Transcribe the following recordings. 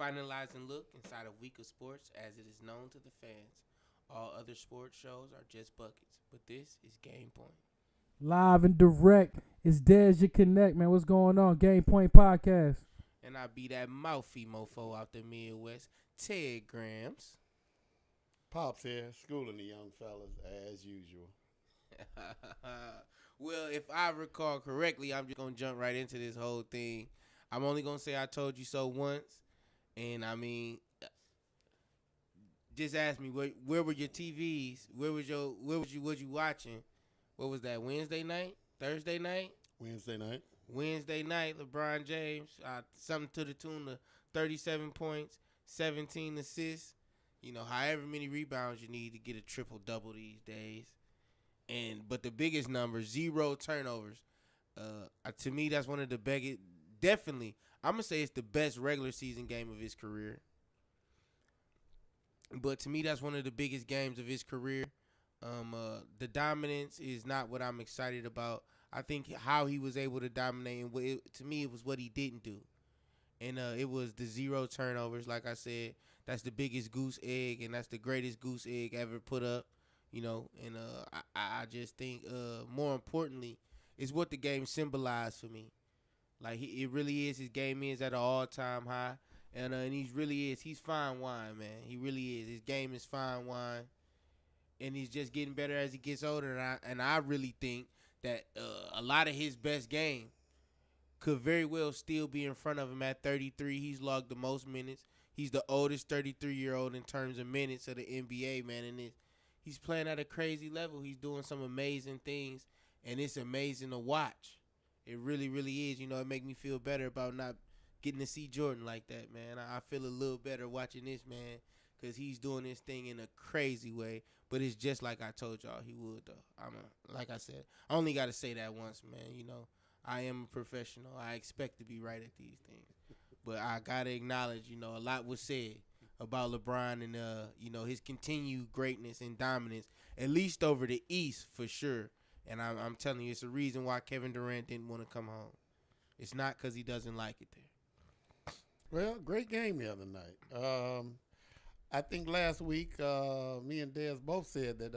finalizing look inside a week of sports as it is known to the fans. All other sports shows are just buckets, but this is Game Point. Live and direct. It's Des You Connect, man. What's going on? Gamepoint Podcast. And I be that mouthy mofo out the Midwest, Ted Grams. Pops here, schooling the young fellas as usual. Well, if I recall correctly, I'm just going to jump right into this whole thing. I'm only going to say I told you so once. And, I mean, just ask me, where were your TVs? Where was you watching? What was that, Wednesday night? Thursday night? Wednesday night. Wednesday night, LeBron James, something to the tune of 37 points, 17 assists. You know, however many rebounds you need to get a triple-double these days. But the biggest number, 0 turnovers. To me, that's one of the biggest. Definitely, I'm going to say it's the best regular season game of his career. But to me, that's one of the biggest games of his career. The dominance is not what I'm excited about. I think how he was able to dominate, and to me, it was what he didn't do. And it was the 0 turnovers, like I said. That's the biggest goose egg, and that's the greatest goose egg ever put up, you know. And I just think, more importantly, is what the game symbolized for me. Like, it really is. His game is at an all-time high, and he's fine wine, man. He really is. His game is fine wine, and he's just getting better as he gets older. And I really think that a lot of his best game could very well still be in front of him at 33. He's logged the most minutes. He's the oldest 33-year-old in terms of minutes of the NBA, man. And he's playing at a crazy level. He's doing some amazing things, and it's amazing to watch. It really, really is. You know, it makes me feel better about not getting to see Jordan like that, man. I feel a little better watching this, man, because he's doing this thing in a crazy way. But it's just like I told y'all he would, though. Like I said, I only got to say that once, man. You know, I am a professional. I expect to be right at these things. But I got to acknowledge, you know, a lot was said about LeBron and, you know, his continued greatness and dominance, at least over the East for sure. And I'm telling you, it's a reason why Kevin Durant didn't want to come home. It's not because he doesn't like it there. Well, great game the other night. I think last week me and Des both said that,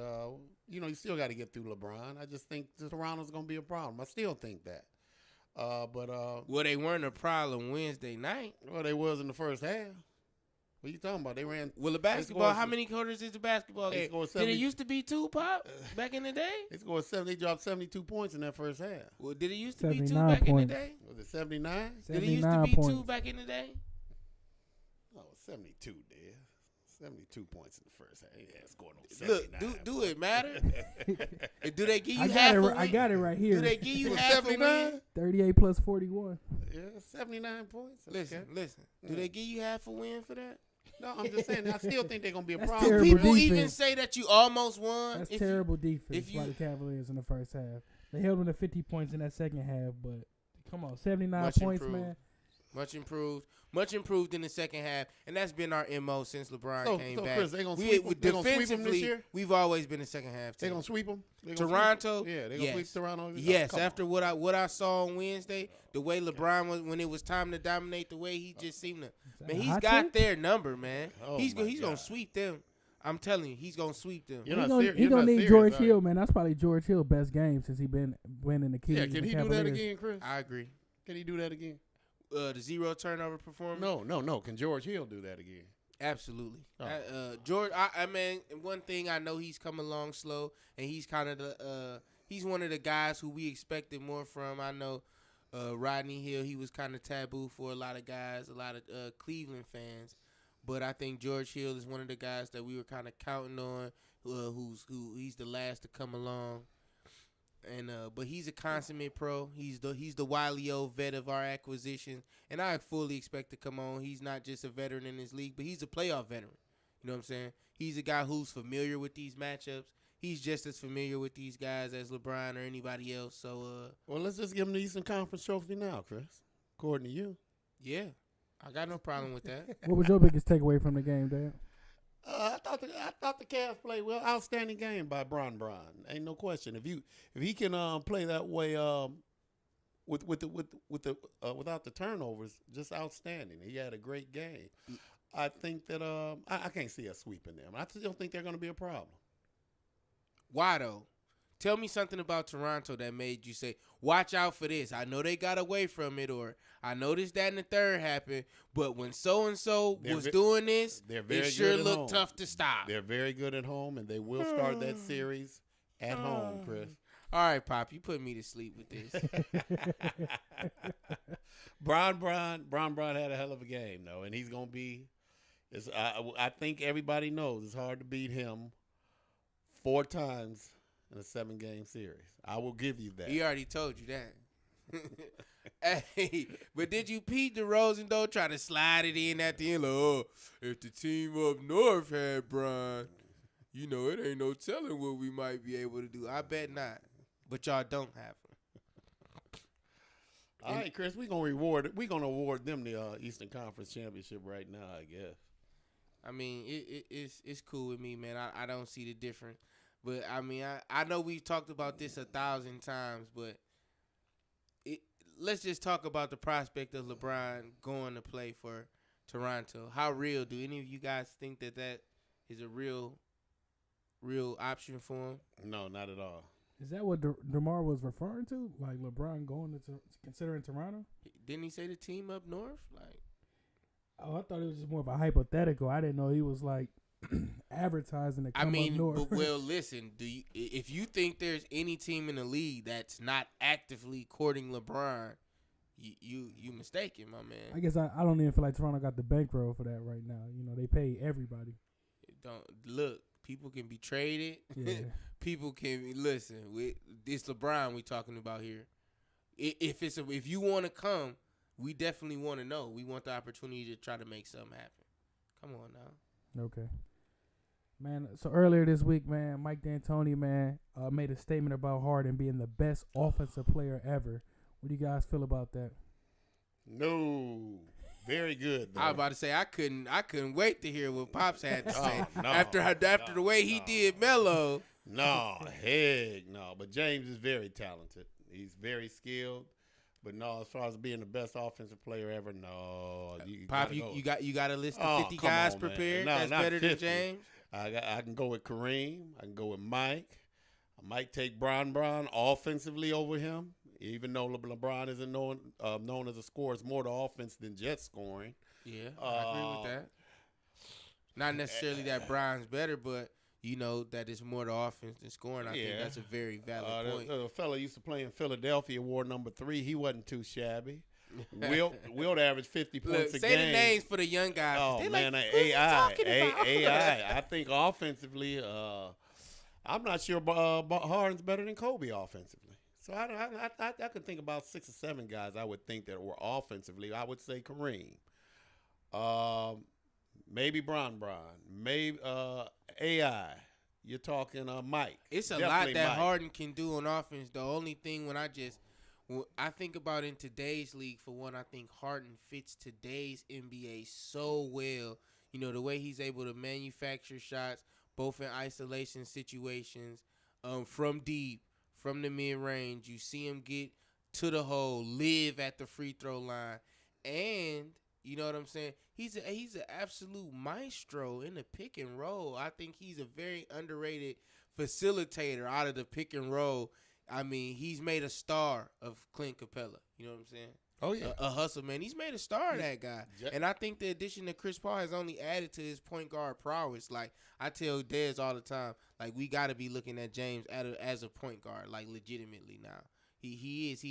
you know, you still got to get through LeBron. I just think Toronto's going to be a problem. I still think that. Well, they weren't a problem Wednesday night. Well, they was in the first half. What are you talking about? They ran. Well, the basketball, how many quarters is the basketball game? Did it used to be 2, Pop, back in the day? They scored 7. They dropped 72 points in that first half. Well, did it used to be 2 back in the day? Was it 79? Did it used to be 2 back in the day? Oh, 72, Des. 72 points in the first half. Yeah, scored no 79. Look, do it matter? Do they give you half a win? I got it right here. Do they give you half a win? 38 plus 41. Yeah, 79 points. Listen. Do they give you half a win for that? No, I'm just saying. I still think they're going to be a That's problem. terrible People defense. even say that you almost won. That's terrible defense by the Cavaliers in the first half. They held them to 50 points in that second half, but come on, 79 points, man. Much improved in the second half, and that's been our MO since LeBron came back. Chris, they gonna sweep them this year? We've always been a second half team. They gonna sweep them? Toronto? Yeah, they gonna sweep Toronto? Yes, after what I saw on Wednesday, the way LeBron was when it was time to dominate, the way he just seemed to, man, he's got their number, man. He's gonna sweep them. I'm telling you, he's gonna sweep them. He's gonna need George Hill, man. That's probably George Hill's best game since he been winning the Kings. Yeah, can he do that again, Chris? I agree. Can he do that again? The 0 turnover performance? No. Can George Hill do that again? Absolutely. Oh. George, I mean, one thing I know, he's come along slow, and he's kind of he's one of the guys who we expected more from. I know Rodney Hill, he was kind of taboo for a lot of guys, a lot of Cleveland fans, but I think George Hill is one of the guys that we were kind of counting on, who he's the last to come along. And but he's a consummate pro. He's the wily old vet of our acquisitions, and I fully expect to come on. He's not just a veteran in this league, but he's a playoff veteran. You know what I'm saying? He's a guy who's familiar with these matchups. He's just as familiar with these guys as LeBron or anybody else. So, well, let's just give him the Eastern Conference Trophy now, Chris. According to you. Yeah, I got no problem with that. What was your biggest takeaway from the game, Dan? I thought the Cavs played well. Outstanding game by Bron. Ain't no question. If he can play that way without the turnovers, just outstanding. He had a great game. I think that I can't see us sweeping them. I still think they're going to be a problem. Why though? Tell me something about Toronto that made you say, watch out for this. I know they got away from it, or I noticed that in the third happened, but when so-and-so was doing this, it sure looked tough to stop. They're very good at home, and they will start that series at home, Chris. All right, Pop, you put me to sleep with this. Bron had a hell of a game, though, and he's going to be I think everybody knows it's hard to beat him 4 times in a 7-game series. I will give you that. He already told you that. Hey, but did you peep DeRozan, though, try to slide it in at the end? Like, oh, if the team up north had Bron, you know, it ain't no telling what we might be able to do. I bet not. But y'all don't have him. All right, Chris, we're gonna award them the Eastern Conference Championship right now, I guess. I mean, it's cool with me, man. I don't see the difference. But, I mean, I know we've talked about this 1,000 times, but let's just talk about the prospect of LeBron going to play for Toronto. How real do any of you guys think that is a real option for him? No, not at all. Is that what DeMar was referring to? Like LeBron going to considering Toronto? Didn't he say the team up north? Like, oh, I thought it was just more of a hypothetical. I didn't know he was like advertising to come up north. Well, listen, if you think there's any team in the league that's not actively courting LeBron, you mistaken, my man. I guess I don't even feel like Toronto got the bankroll for that right now. You know, they pay everybody. Don't look. People can be traded. Yeah. People can listen. It's LeBron we talking about here. If you want to come, we definitely want to know. We want the opportunity to try to make something happen. Come on now. Okay. Man, so earlier this week, man, Mike D'Antoni, man, made a statement about Harden being the best offensive player ever. What do you guys feel about that? No. Very good, though. I was about to say I couldn't wait to hear what Pops had to say after the way he did Melo. No, heck no. But James is very talented. He's very skilled. But no, as far as being the best offensive player ever, no. Pop, you got a list of 50 guys prepared. No, that's better 50. Than James. I can go with Kareem. I can go with Mike. I might take Bron offensively over him, even though LeBron isn't known as a scorer. It's more the offense than just scoring. Yeah, I agree with that. Not necessarily that Bron's better, but you know that it's more the offense than scoring. I think that's a very valid point. The fella used to play in Philadelphia, wore number 3. He wasn't too shabby. Wilt averaged 50 points a game. Say the names for the young guys. Oh, man, like, AI. I think offensively, I'm not sure Harden's better than Kobe offensively. So I could think about 6 or 7 guys I would think that were offensively. I would say Kareem. Maybe Bron. Maybe AI. You're talking Mike. It's a lot that Harden can do on offense. The only thing when I think about in today's league, for one, I think Harden fits today's NBA so well. You know, the way he's able to manufacture shots, both in isolation situations, from deep, from the mid-range. You see him get to the hole, live at the free throw line. And, you know what I'm saying, he's an absolute maestro in the pick and roll. I think he's a very underrated facilitator out of the pick and roll. I mean, he's made a star of Clint Capella. You know what I'm saying? Oh, yeah. A hustle, man. He's made a star of that guy. And I think the addition of Chris Paul has only added to his point guard prowess. Like, I tell Dez all the time, like, we got to be looking at James as a point guard, like, legitimately now. He is.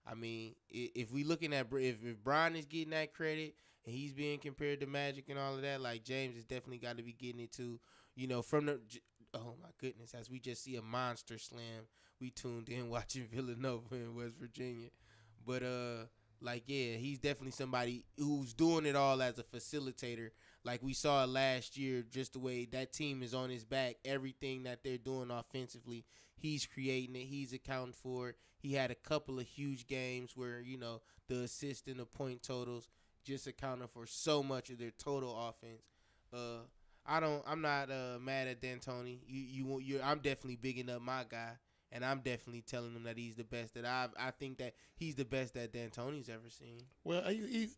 I mean, if we looking at, if Bron is getting that credit and he's being compared to Magic and all of that, like, James has definitely got to be getting it too. You know, from the, oh, my goodness, as we just see a monster slam. We tuned in watching Villanova in West Virginia. But, like, yeah, he's definitely somebody who's doing it all as a facilitator. Like we saw last year, just the way that team is on his back, everything that they're doing offensively, he's creating it. He's accounting for it. He had a couple of huge games where, you know, the assist and the point totals just accounting for so much of their total offense. I'm not mad at D'Antoni. I'm definitely bigging up my guy. And I'm definitely telling him that he's the best I think that he's the best that D'Antoni's ever seen. Well, he's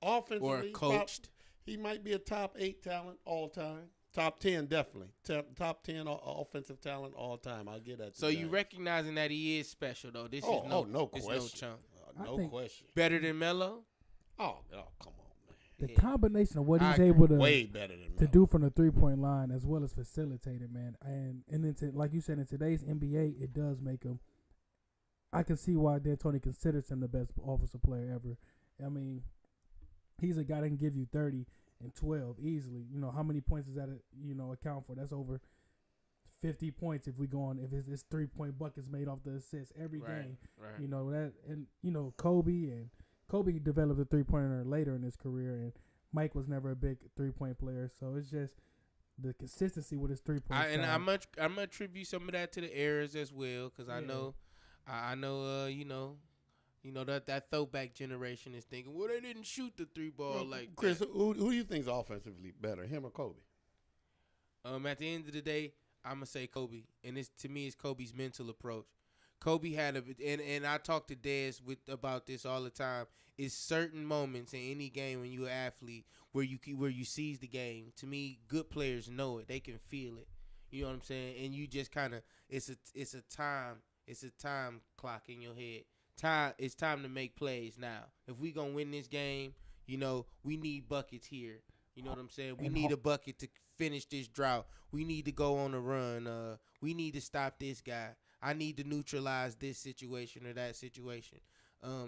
offensively Or coached. He might be a top 8 talent all time. Top 10 definitely. Top 10 offensive talent all time. I'll get that. So you recognizing that he is special though. This is no question. No chump. No question. Better than Melo? Oh, come on, man. The combination of what he's able to way better than to Melo. do from the 3-point line as well as facilitating, man. And into, like you said, in today's NBA, it does make him. I can see why D'Antoni considers him the best offensive player ever. I mean, he's a guy that can give you 30 and 12 easily. You know, how many points does that, account for? That's over 50 points if we go on, if his 3-point buckets made off the assists every game. Right. You know, that, and, Kobe developed a 3-pointer later in his career, and Mike was never a big 3-point player. So it's just the consistency with his 3-point. And I'm gonna attribute some of that to the errors as well, because I know, that throwback generation is thinking, well, they didn't shoot the 3-ball like Chris. that. Who do you think is offensively better, him or Kobe? At the end of the day, I'm gonna say Kobe, and to me, it's Kobe's mental approach. Kobe had and I talk to Des about this all the time. It's certain moments in any game when you're an athlete where you seize the game. To me, good players know it; they can feel it. You know what I'm saying? And you just kind of it's a time clock in your head. It's time to make plays now. If we gonna win this game, we need buckets here. You know what I'm saying? We need a bucket to finish this drought. We need to go on a run. We need to stop this guy. I need to neutralize this situation or that situation.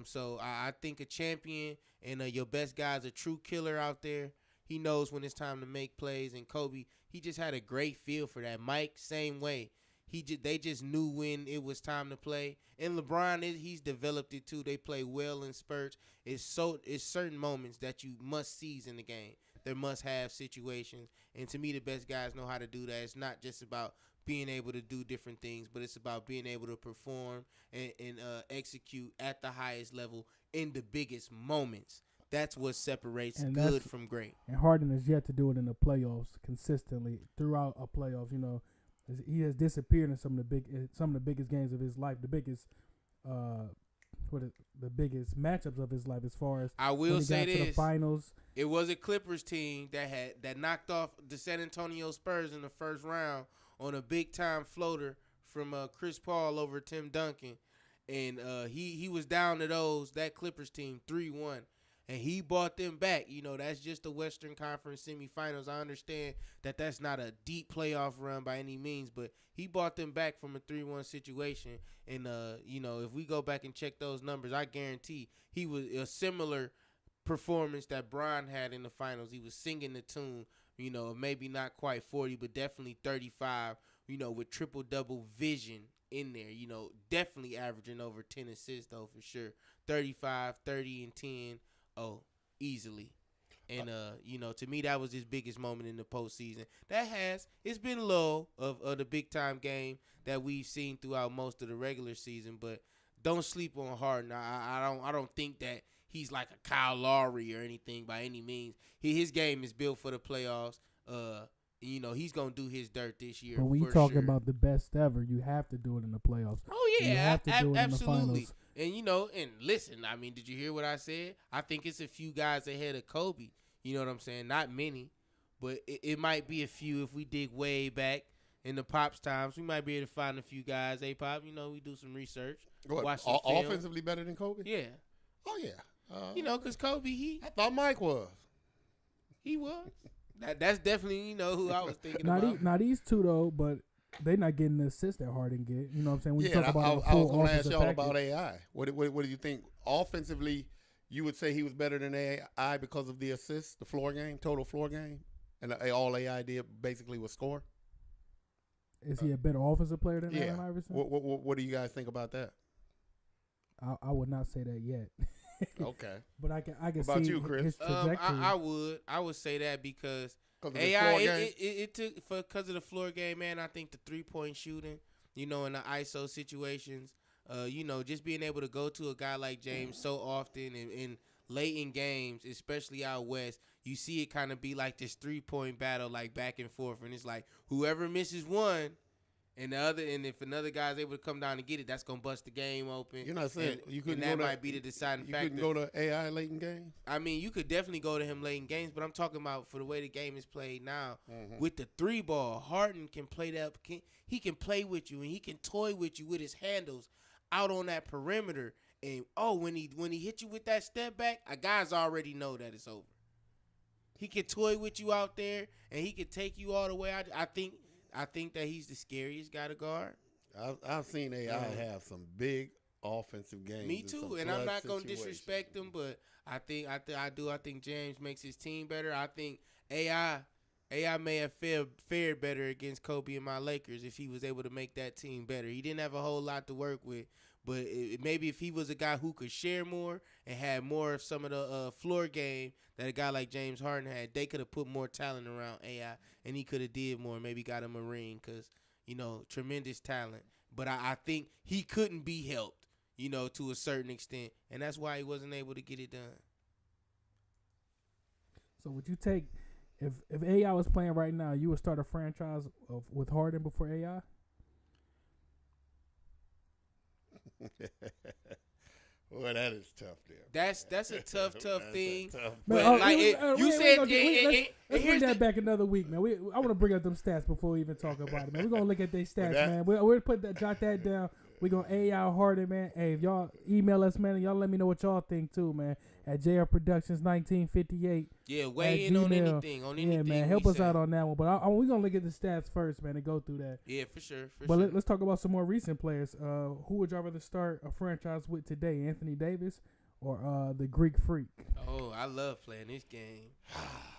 So I think a champion and your best guy's a true killer out there. He knows when it's time to make plays. And Kobe, he just had a great feel for that. Mike, same way. They just knew when it was time to play. And LeBron, he's developed it too. They play well in spurts. It's certain moments that you must seize in the game. They're must-have situations. And to me, the best guys know how to do that. It's not just about being able to do different things, but it's about being able to perform and execute at the highest level in the biggest moments. That's what separates good from great. And Harden has yet to do it in the playoffs consistently throughout a playoff. He has disappeared in some of the biggest games of his life, the biggest matchups of his life, as far as I will say this: to the finals. It was a Clippers team that knocked off the San Antonio Spurs in the first round on a big time floater from Chris Paul over Tim Duncan, and he was down to that Clippers team 3-1. And he brought them back. That's just the Western Conference semifinals. I understand that that's not a deep playoff run by any means, but he brought them back from a 3-1 situation. And, if we go back and check those numbers, I guarantee he was a similar performance that Bron had in the finals. He was singing the tune, maybe not quite 40, but definitely 35, with triple-double vision in there. Definitely averaging over 10 assists, though, for sure. 35, 30, and 10. Oh, easily. And, to me, that was his biggest moment in the postseason. It's been low of the big-time game that we've seen throughout most of the regular season, but don't sleep on Harden. I don't think that he's like a Kyle Lowry or anything by any means. His game is built for the playoffs. He's going to do his dirt this year. But when you talking about the best ever, you have to do it in the playoffs. Oh, yeah, you have to do it absolutely. In the finals. And listen, I mean, did you hear what I said? I think it's a few guys ahead of Kobe. You know what I'm saying? Not many, but it might be a few if we dig way back in the Pop's times. We might be able to find a few guys. Hey, Pop, we do some research. Watch some film. Offensively better than Kobe? Yeah. Oh, yeah. Because Kobe, I thought Mike was. He was. That's definitely, who I was thinking about. Not these two, though, but they're not getting the assist that Harden get. You know what I'm saying? When you talk about I was going to ask y'all package. about AI. What do you think? Offensively, you would say he was better than AI because of the assists, the floor game, total floor game, and all AI did basically was score? Is he a better offensive player than Allen Iverson? What do you guys think about that? I would not say that yet. Okay. But I can about see you, Chris? his trajectory. I would say that because AI it took because of the floor game, man. I think the 3-point shooting, in the ISO situations, just being able to go to a guy like James so often and late in games, especially out west, you see it kind of be like this 3-point battle, like back and forth, and it's like whoever misses one, And if another guy's able to come down and get it, that's gonna bust the game open. You're not saying and, you couldn't and that go to, might be the deciding you factor. couldn't go to AI late in games? I mean, you could definitely go to him late in games, but I'm talking about for the way the game is played now. With the 3-ball, Harden can play that. He can play with you, and he can toy with you with his handles out on that perimeter. And when he hit you with that step back, guys already know that it's over. He can toy with you out there, and he can take you all the way out. I think that he's the scariest guy to guard. I've seen AI have some big offensive games. Me too, and I'm not gonna disrespect him, but I think James makes his team better. I think AI may have fared better against Kobe and my Lakers if he was able to make that team better. He didn't have a whole lot to work with, but maybe if he was a guy who could share more and had more of some of the floor game that a guy like James Harden had, they could have put more talent around AI, and he could have did more. Maybe got him a ring because, tremendous talent. But I think he couldn't be helped, to a certain extent, and that's why he wasn't able to get it done. So would you take, if AI was playing right now, you would start a franchise with Harden before AI? Well, that is tough there. That's a tough thing. Man, But you said, let's bring that back another week, man. I want to bring up them stats before we even talk about it, man. We're gonna look at their stats, man. We're jot that down. We're gonna AI Harden, man. Hey, if y'all email us, man, y'all let me know what y'all think too, man. At JR Productions 1958. Yeah, weigh in on anything. Yeah, man, help us out on that one. But we're gonna look at the stats first, man, and go through that. Yeah, for sure. Let's talk about some more recent players. Who would y'all rather start a franchise with today, Anthony Davis or the Greek Freak? Oh, I love playing this game.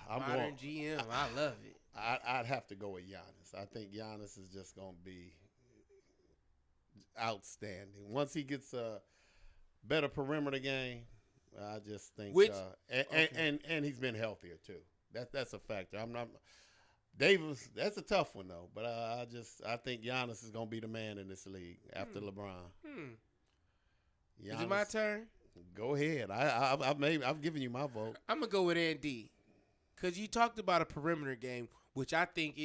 Modern GM, I love it. I'd have to go with Giannis. I think Giannis is just gonna be outstanding once he gets a better perimeter game. I just think, and he's been healthier too. That's a factor. I'm not Davis. That's a tough one though. But I think Giannis is gonna be the man in this league after LeBron. Giannis, is it my turn? Go ahead. I've given you my vote. I'm gonna go with Andy, because you talked about a perimeter game, which I think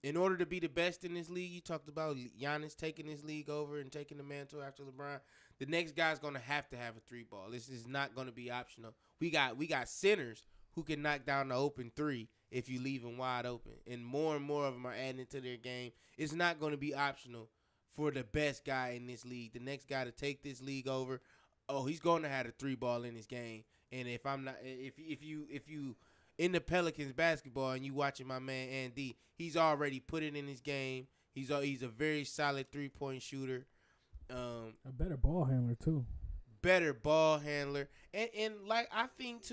in order to be the best in this league, you talked about Giannis taking this league over and taking the mantle after LeBron. The next guy's gonna have a 3-ball. This is not gonna be optional. We got centers who can knock down the open 3 if you leave them wide open, and more of them are adding it to their game. It's not gonna be optional for the best guy in this league. The next guy to take this league over, he's gonna have a 3-ball in his game. And if you in the Pelicans basketball and you watching my man Andy, he's already put it in his game. He's a very solid 3-point shooter. A better ball handler too. Better ball handler, and like I think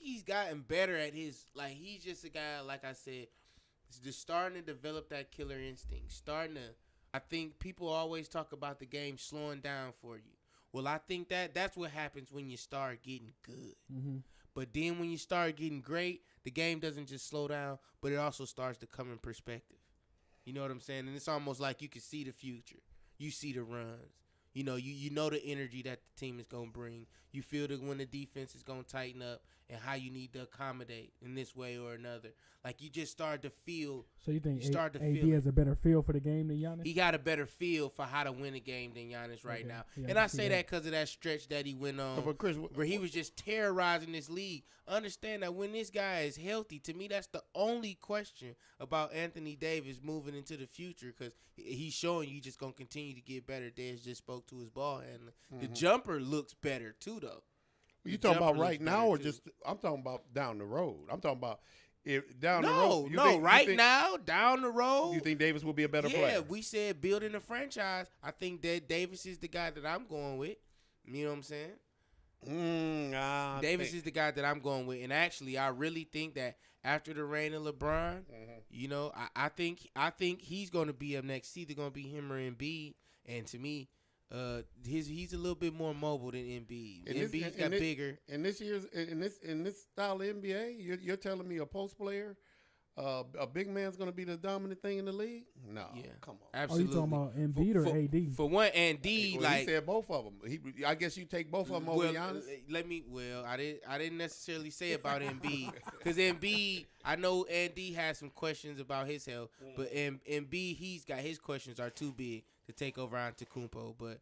he's gotten better at his, like, he's just a guy, like I said, just starting to develop that killer instinct. I think people always talk about the game slowing down for you. Well, I think that's what happens when you start getting good. Mm-hmm. But then when you start getting great, the game doesn't just slow down, but it also starts to come in perspective. You know what I'm saying? And it's almost like you can see the future. You see the runs. You know the energy that the team is going to bring. You feel that when the defense is going to tighten up and how you need to accommodate in this way or another. Like, you just start to feel. So you think AD has a better feel for the game than Giannis? He got a better feel for how to win a game than Giannis right now. Yeah, and I say that because of that stretch that he went on, but Chris, where he was just terrorizing this league. Understand that when this guy is healthy, to me, that's the only question about Anthony Davis moving into the future, because he's showing you just going to continue to get better. Des just spoke to his ball handler. Mm-hmm. The jumper looks better, too, though. You talking about right now, or just? I'm talking about down the road. I'm talking about down the road. Now, down the road. You think Davis will be a better player? Yeah, we said building a franchise. I think that Davis is the guy that I'm going with. You know what I'm saying? Davis is the guy that I'm going with. And actually, I really think that after the reign of LeBron, I think he's going to be up next. It's either going to be him or Embiid. And to me, he's a little bit more mobile than Embiid. Embiid's got bigger. In this style of NBA, you're telling me a post player a big man's going to be the dominant thing in the league? No. Yeah. Come on. Absolutely. Oh, you talking about Embiid or AD? For one, and D, Well, like he said both of them. I guess you take both of them over Giannis. I didn't necessarily say about Embiid because Embiid, I know Andy has some questions about his health, but Embiid, he's got his questions are too big to take over Antetokounmpo. But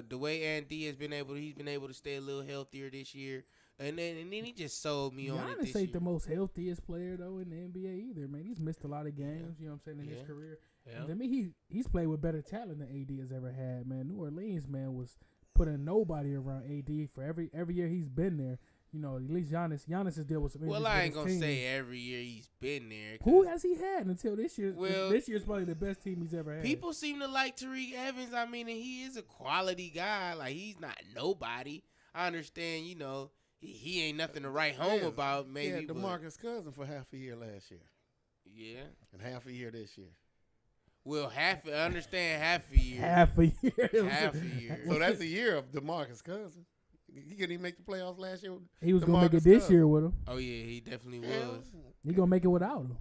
the way Andy he's been able to stay a little healthier this year. And then he just sold me on it Giannis this ain't year. the most healthiest player though in the NBA either, man. He's missed a lot of games, you know what I'm saying, in his career. Yeah. And I mean, he's played with better talent than AD has ever had, man. New Orleans, man, was putting nobody around AD for every year he's been there. You know, at least Giannis has dealt with some injuries. Well, I ain't with gonna his team. say every year he's been there. Who has he had until this year? Well, this year's probably the best team he's ever had. People seem to like Tariq Evans. I mean, and he is a quality guy. Like, he's not nobody. I understand, you know, he ain't nothing to write home about, maybe. Yeah, DeMarcus Cousins for half a year last year. Yeah. And half a year this year. Well, I understand half a year. Half a year. Half a year. So that's a year of DeMarcus Cousins. He couldn't even make the playoffs last year. He was gonna make it this year with him. Oh yeah, he definitely was. He gonna make it without him.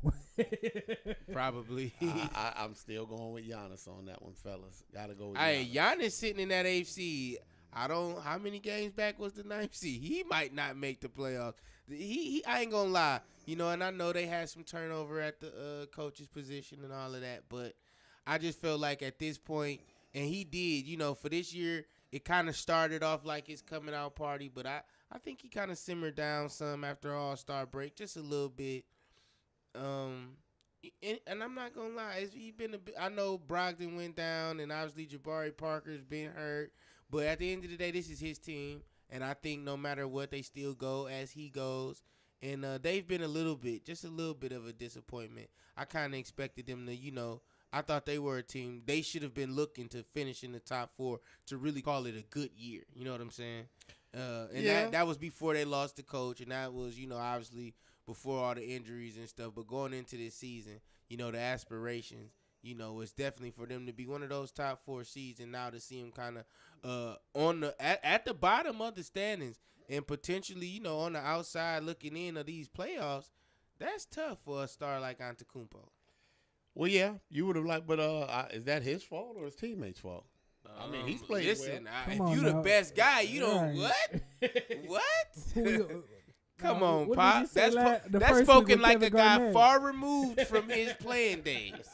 Probably. I'm still going with Giannis on that one, fellas. Gotta go with Hey, Giannis. Giannis sitting in that AFC. How many games back was the 9th seed? He might not make the playoffs. I ain't gonna lie, you know, and I know they had some turnover at the coach's position and all of that, but I just felt like at this point, and he did, you know, for this year, it kind of started off like his coming out party, but I think he kind of simmered down some after All-Star break, just a little bit. And I'm not gonna lie, I know Brogdon went down, and obviously Jabari Parker's been hurt. But at the end of the day, this is his team, and I think no matter what, they still go as he goes. And they've been just a little bit of a disappointment. I kind of expected them to, you know, I thought they were a team. They should have been looking to finish in the top 4 to really call it a good year. You know what I'm saying? That was before they lost the coach, and that was, you know, obviously before all the injuries and stuff. But going into this season, you know, the aspirations, you know, was definitely for them to be one of those top 4 seeds, and now to see them kind of at the bottom of the standings and potentially, you know, on the outside looking in of these playoffs, that's tough for a star like Antetokounmpo. Well, yeah, you would have liked, but is that his fault or his teammates' fault? I mean, he's played listen, well. if you the best guy, you don't what? Come on, Pop. That's spoken like a guy far removed from his playing days.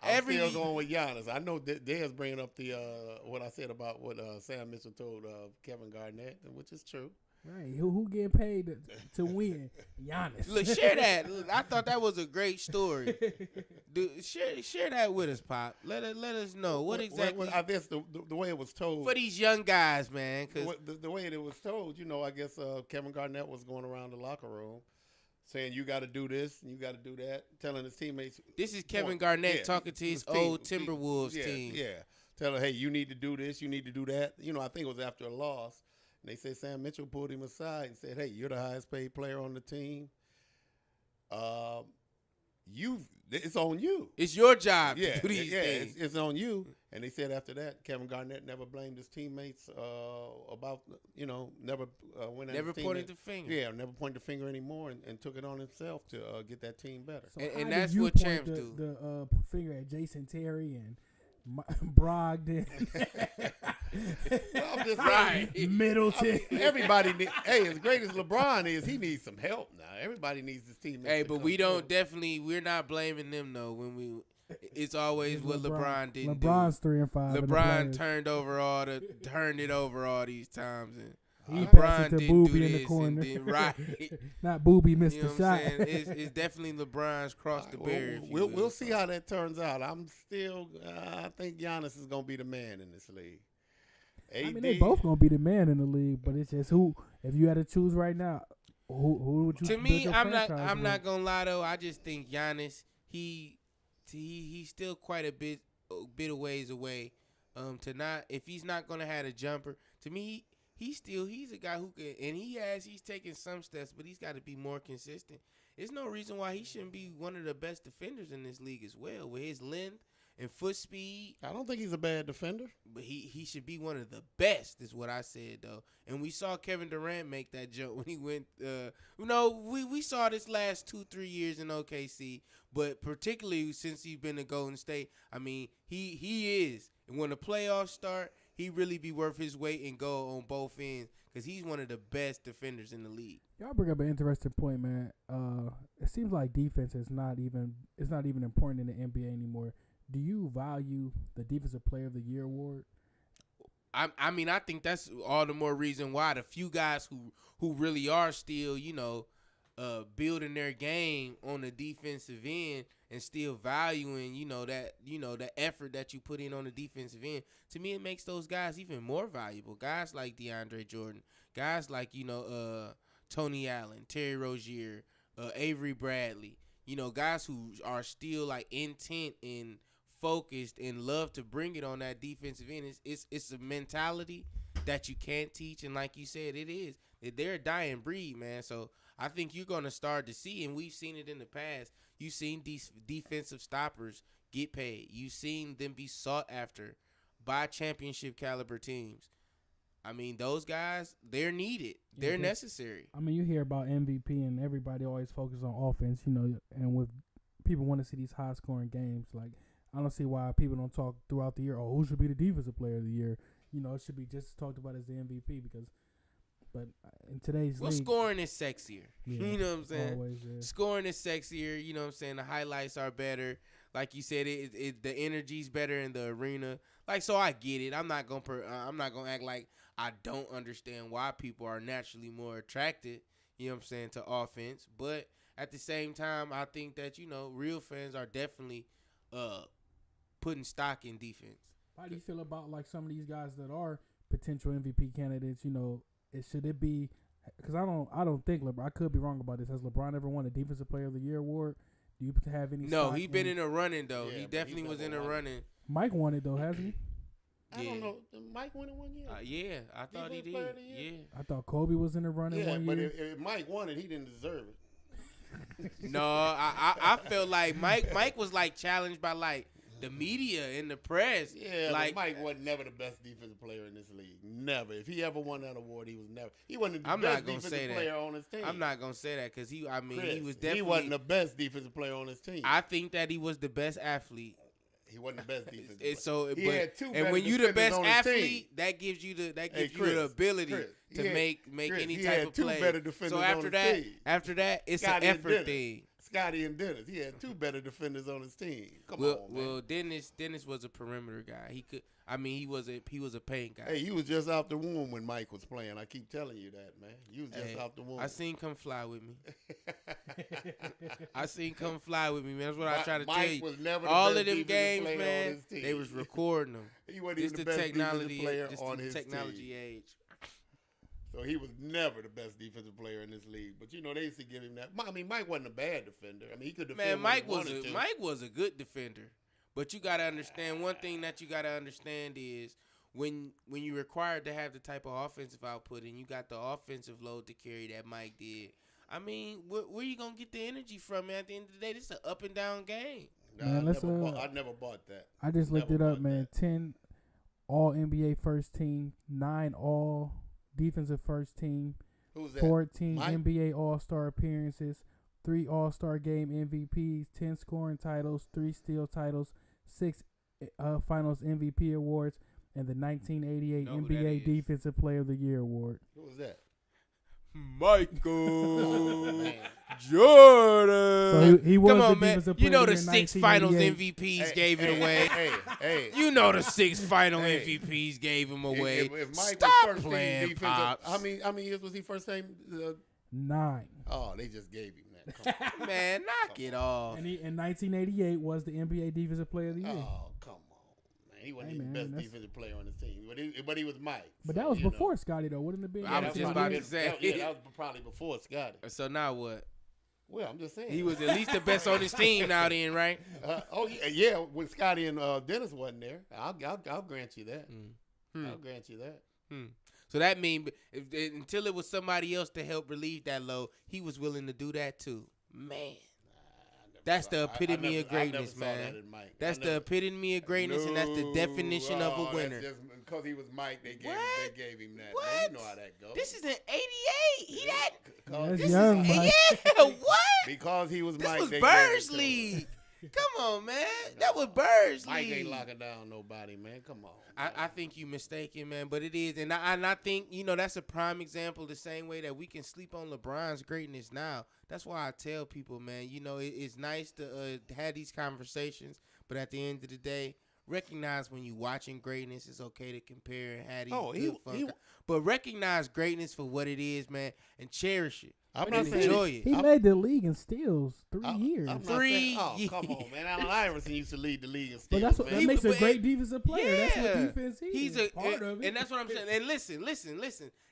I'm still going with Giannis. I know Dez bringing up the what I said about what Sam Mitchell told Kevin Garnett, which is true. Right. Who getting paid to win? Giannis. Look, share that. I thought that was a great story. Dude, share that with us, Pop. Let us know what exactly. I guess the way it was told for these young guys, man. Cause the way it was told, you know, I guess Kevin Garnett was going around the locker room saying you got to do this and you got to do that, telling his teammates. This is Kevin Garnett talking to his old Timberwolves team. Yeah, telling, hey, you need to do this, you need to do that. You know, I think it was after a loss. And they said Sam Mitchell pulled him aside and said, hey, you're the highest paid player on the team. It's on you. It's your job to do these things. It's on you. And they said after that, Kevin Garnett never blamed his teammates about, you know, never went at his teammates. Pointed the finger. Yeah, never pointed the finger anymore and took it on himself to get that team better. So and that's what champs do. The finger at Jason Terry and Brogdon. I'm just right. Middleton. Everybody as great as LeBron is, he needs some help now. Everybody needs his teammates. Hey, but we're not blaming them though. It's always what LeBron didn't do. LeBron's 3-5. LeBron turned it over all these times, and he LeBron to didn't Booby do in this the corner. and then right. Not Booby missed You know the what I'm shot. saying? It's definitely LeBron's crossed the barrier. We'll see how that turns out. I'm still I think Giannis is gonna be the man in this league. I mean, they both gonna be the man in the league, but it's just who. If you had to choose right now, who would you? To me, I'm not gonna lie though. I just think Giannis, he's still quite a bit of ways away. If he's not gonna have a jumper, to me, he's a guy who can, and he's taken some steps, but he's got to be more consistent. There's no reason why he shouldn't be one of the best defenders in this league as well, with his length and foot speed. I don't think he's a bad defender. But he should be one of the best, is what I said, though. And we saw Kevin Durant make that jump when he went. We saw this last 2-3 years in OKC, but particularly since he's been to Golden State. I mean, he is. And when the playoffs start, he really be worth his weight in gold on both ends because he's one of the best defenders in the league. Y'all bring up an interesting point, man. It seems like defense is not even important in the NBA anymore. Do you value the Defensive Player of the Year award? I mean, I think that's all the more reason why the few guys who really are still, building their game on the defensive end and still valuing, the effort that you put in on the defensive end. To me, it makes those guys even more valuable. Guys like DeAndre Jordan, guys like, Tony Allen, Terry Rozier, Avery Bradley, guys who are still like intent and focused and love to bring it on that defensive end. It's a mentality that you can't teach, and like you said, it is. They're a dying breed, man. So I think you're going to start to see, and we've seen it in the past. You've seen these defensive stoppers get paid. You've seen them be sought after by championship caliber teams. I mean, those guys, they're needed. They're necessary. I mean, you hear about MVP and everybody always focuses on offense, and with people want to see these high-scoring games. Like, I don't see why people don't talk throughout the year, who should be the Defensive Player of the Year. It should be just talked about as the MVP but in today's league, scoring is sexier. Yeah, You know what I'm saying? Always, yeah. Scoring is sexier. You know what I'm saying? The highlights are better. Like you said, the energy's better in the arena. Like, so I get it. I'm not gonna act like I don't understand why people are naturally more attracted, you know what I'm saying, to offense. But at the same time, I think that, real fans are definitely putting stock in defense. How do you feel about like some of these guys that are potential MVP candidates? Should it be? Because I don't think LeBron. I could be wrong about this. Has LeBron ever won a Defensive Player of the Year award? Do you have any? No, he been in a running though. Yeah, he definitely was in a running. Mike won it though, hasn't he? I don't know. Did Mike win it 1 year? Yeah, I thought he did. Yeah. I thought Kobe was in the running 1 year. But if Mike won it, he didn't deserve it. No, I felt like Mike was like challenged by like the media and the press. Yeah, like Mike was never the best defensive player in this league. Never. If he ever won that award, he was never. He wasn't the I'm best not gonna defensive say that. player on his team. I'm not gonna say that because he was definitely. He wasn't the best defensive player on his team. I think that he was the best athlete. He wasn't the best defensive player. So, He had two and better when you the defenders best on his team. athlete, that gives you the Chris, ability Chris, to make any he type had of two play. better defenders So on after his team. that, it's Scotty an and effort Dennis. thing. Scotty and Dennis. He had two better defenders on his team. Come on, man. Well, Dennis was a perimeter guy. He was a paint guy. Hey, you was just out the womb when Mike was playing. I keep telling you that, man. You was just out the womb. I seen come fly with me. Come fly with me, man. That's what I try to Mike tell you. was never the All best of them defensive games, player on man, his team. they was recording them. He wasn't This even the the best technology, defensive player this on the his technology team. age. So he was never the best defensive player in this league. But they used to give him that. I mean, Mike wasn't a bad defender. I mean, he could defend. Man, Mike was a good defender. But you gotta understand one thing that you gotta understand is when you're required to have the type of offensive output and you got the offensive load to carry that Mike did. I mean, where you gonna get the energy from, man? At the end of the day, this is an up and down game. Nah, I never bought that. I just looked it up, man. 10 All NBA first team, 9 All Defensive first team, Who's that? 14 Mike? NBA All-Star appearances, 3 All-Star Game MVPs, 10 scoring titles, 3 steal titles, 6 Finals MVP awards, and the 1988 Know who that NBA is. Defensive Player of the Year award. Who was that? Michael Man. Jordan. So he was Come the on, man. Defensive You Player know of the the Year 6 Finals 1988. MVPs gave it away. Hey. You know the 6 Final Hey. MVPs gave him away. If Mike Stop was first playing, team Pops. defensive, how many years was he first team? 9. Oh, they just gave him that. Come on. Man, knock it off. And he in 1988 was the NBA Defensive Player of the Year. Oh, come on, man. He wasn't Hey, even man, the best defensive player on his team. But he was Mike. But So, that was you know. before Scotty, though. Wouldn't it have been? I was just about to 1988? say. That was probably before Scotty. So now what? Well, I'm just saying. He was at least the best on his team now then, right? Yeah, when Scotty and Dennis wasn't there. I'll grant you that. Hmm. I'll grant you that. So that means until it was somebody else to help relieve that load, he was willing to do that too. Man. I never That's the I epitome of never- I never greatness, saw man. that in Mike. That's I the never- epitome of greatness, and that's the definition of a winner. That's just because he was Mike, they gave him that. What? Man, you know how that goes. This is an '88. He that. That's This young, is Mike. yeah. What? Because he was This Mike, was they Birds gave it to him. League. Come on, man. That was Birds Mike League. ain't locking down nobody, man. Come on. I think you mistaken, man, but it is, and I think that's a prime example. The same way that we can sleep on LeBron's greatness now. That's why I tell people, man. It's nice to have these conversations, but at the end of the day, recognize when you watching greatness. It's okay to compare and have these good fun. But recognize greatness for what it is, man, and cherish it. I'm and not saying enjoy it. He led the league in steals 3 years. I'm not 3 saying, oh, years. come on, man. Allen Iverson used to lead the league in But steals, that's what man. that makes a but- great defensive player. That's what Yeah. defense is. He's a part of it. and that's what I'm saying. And listen.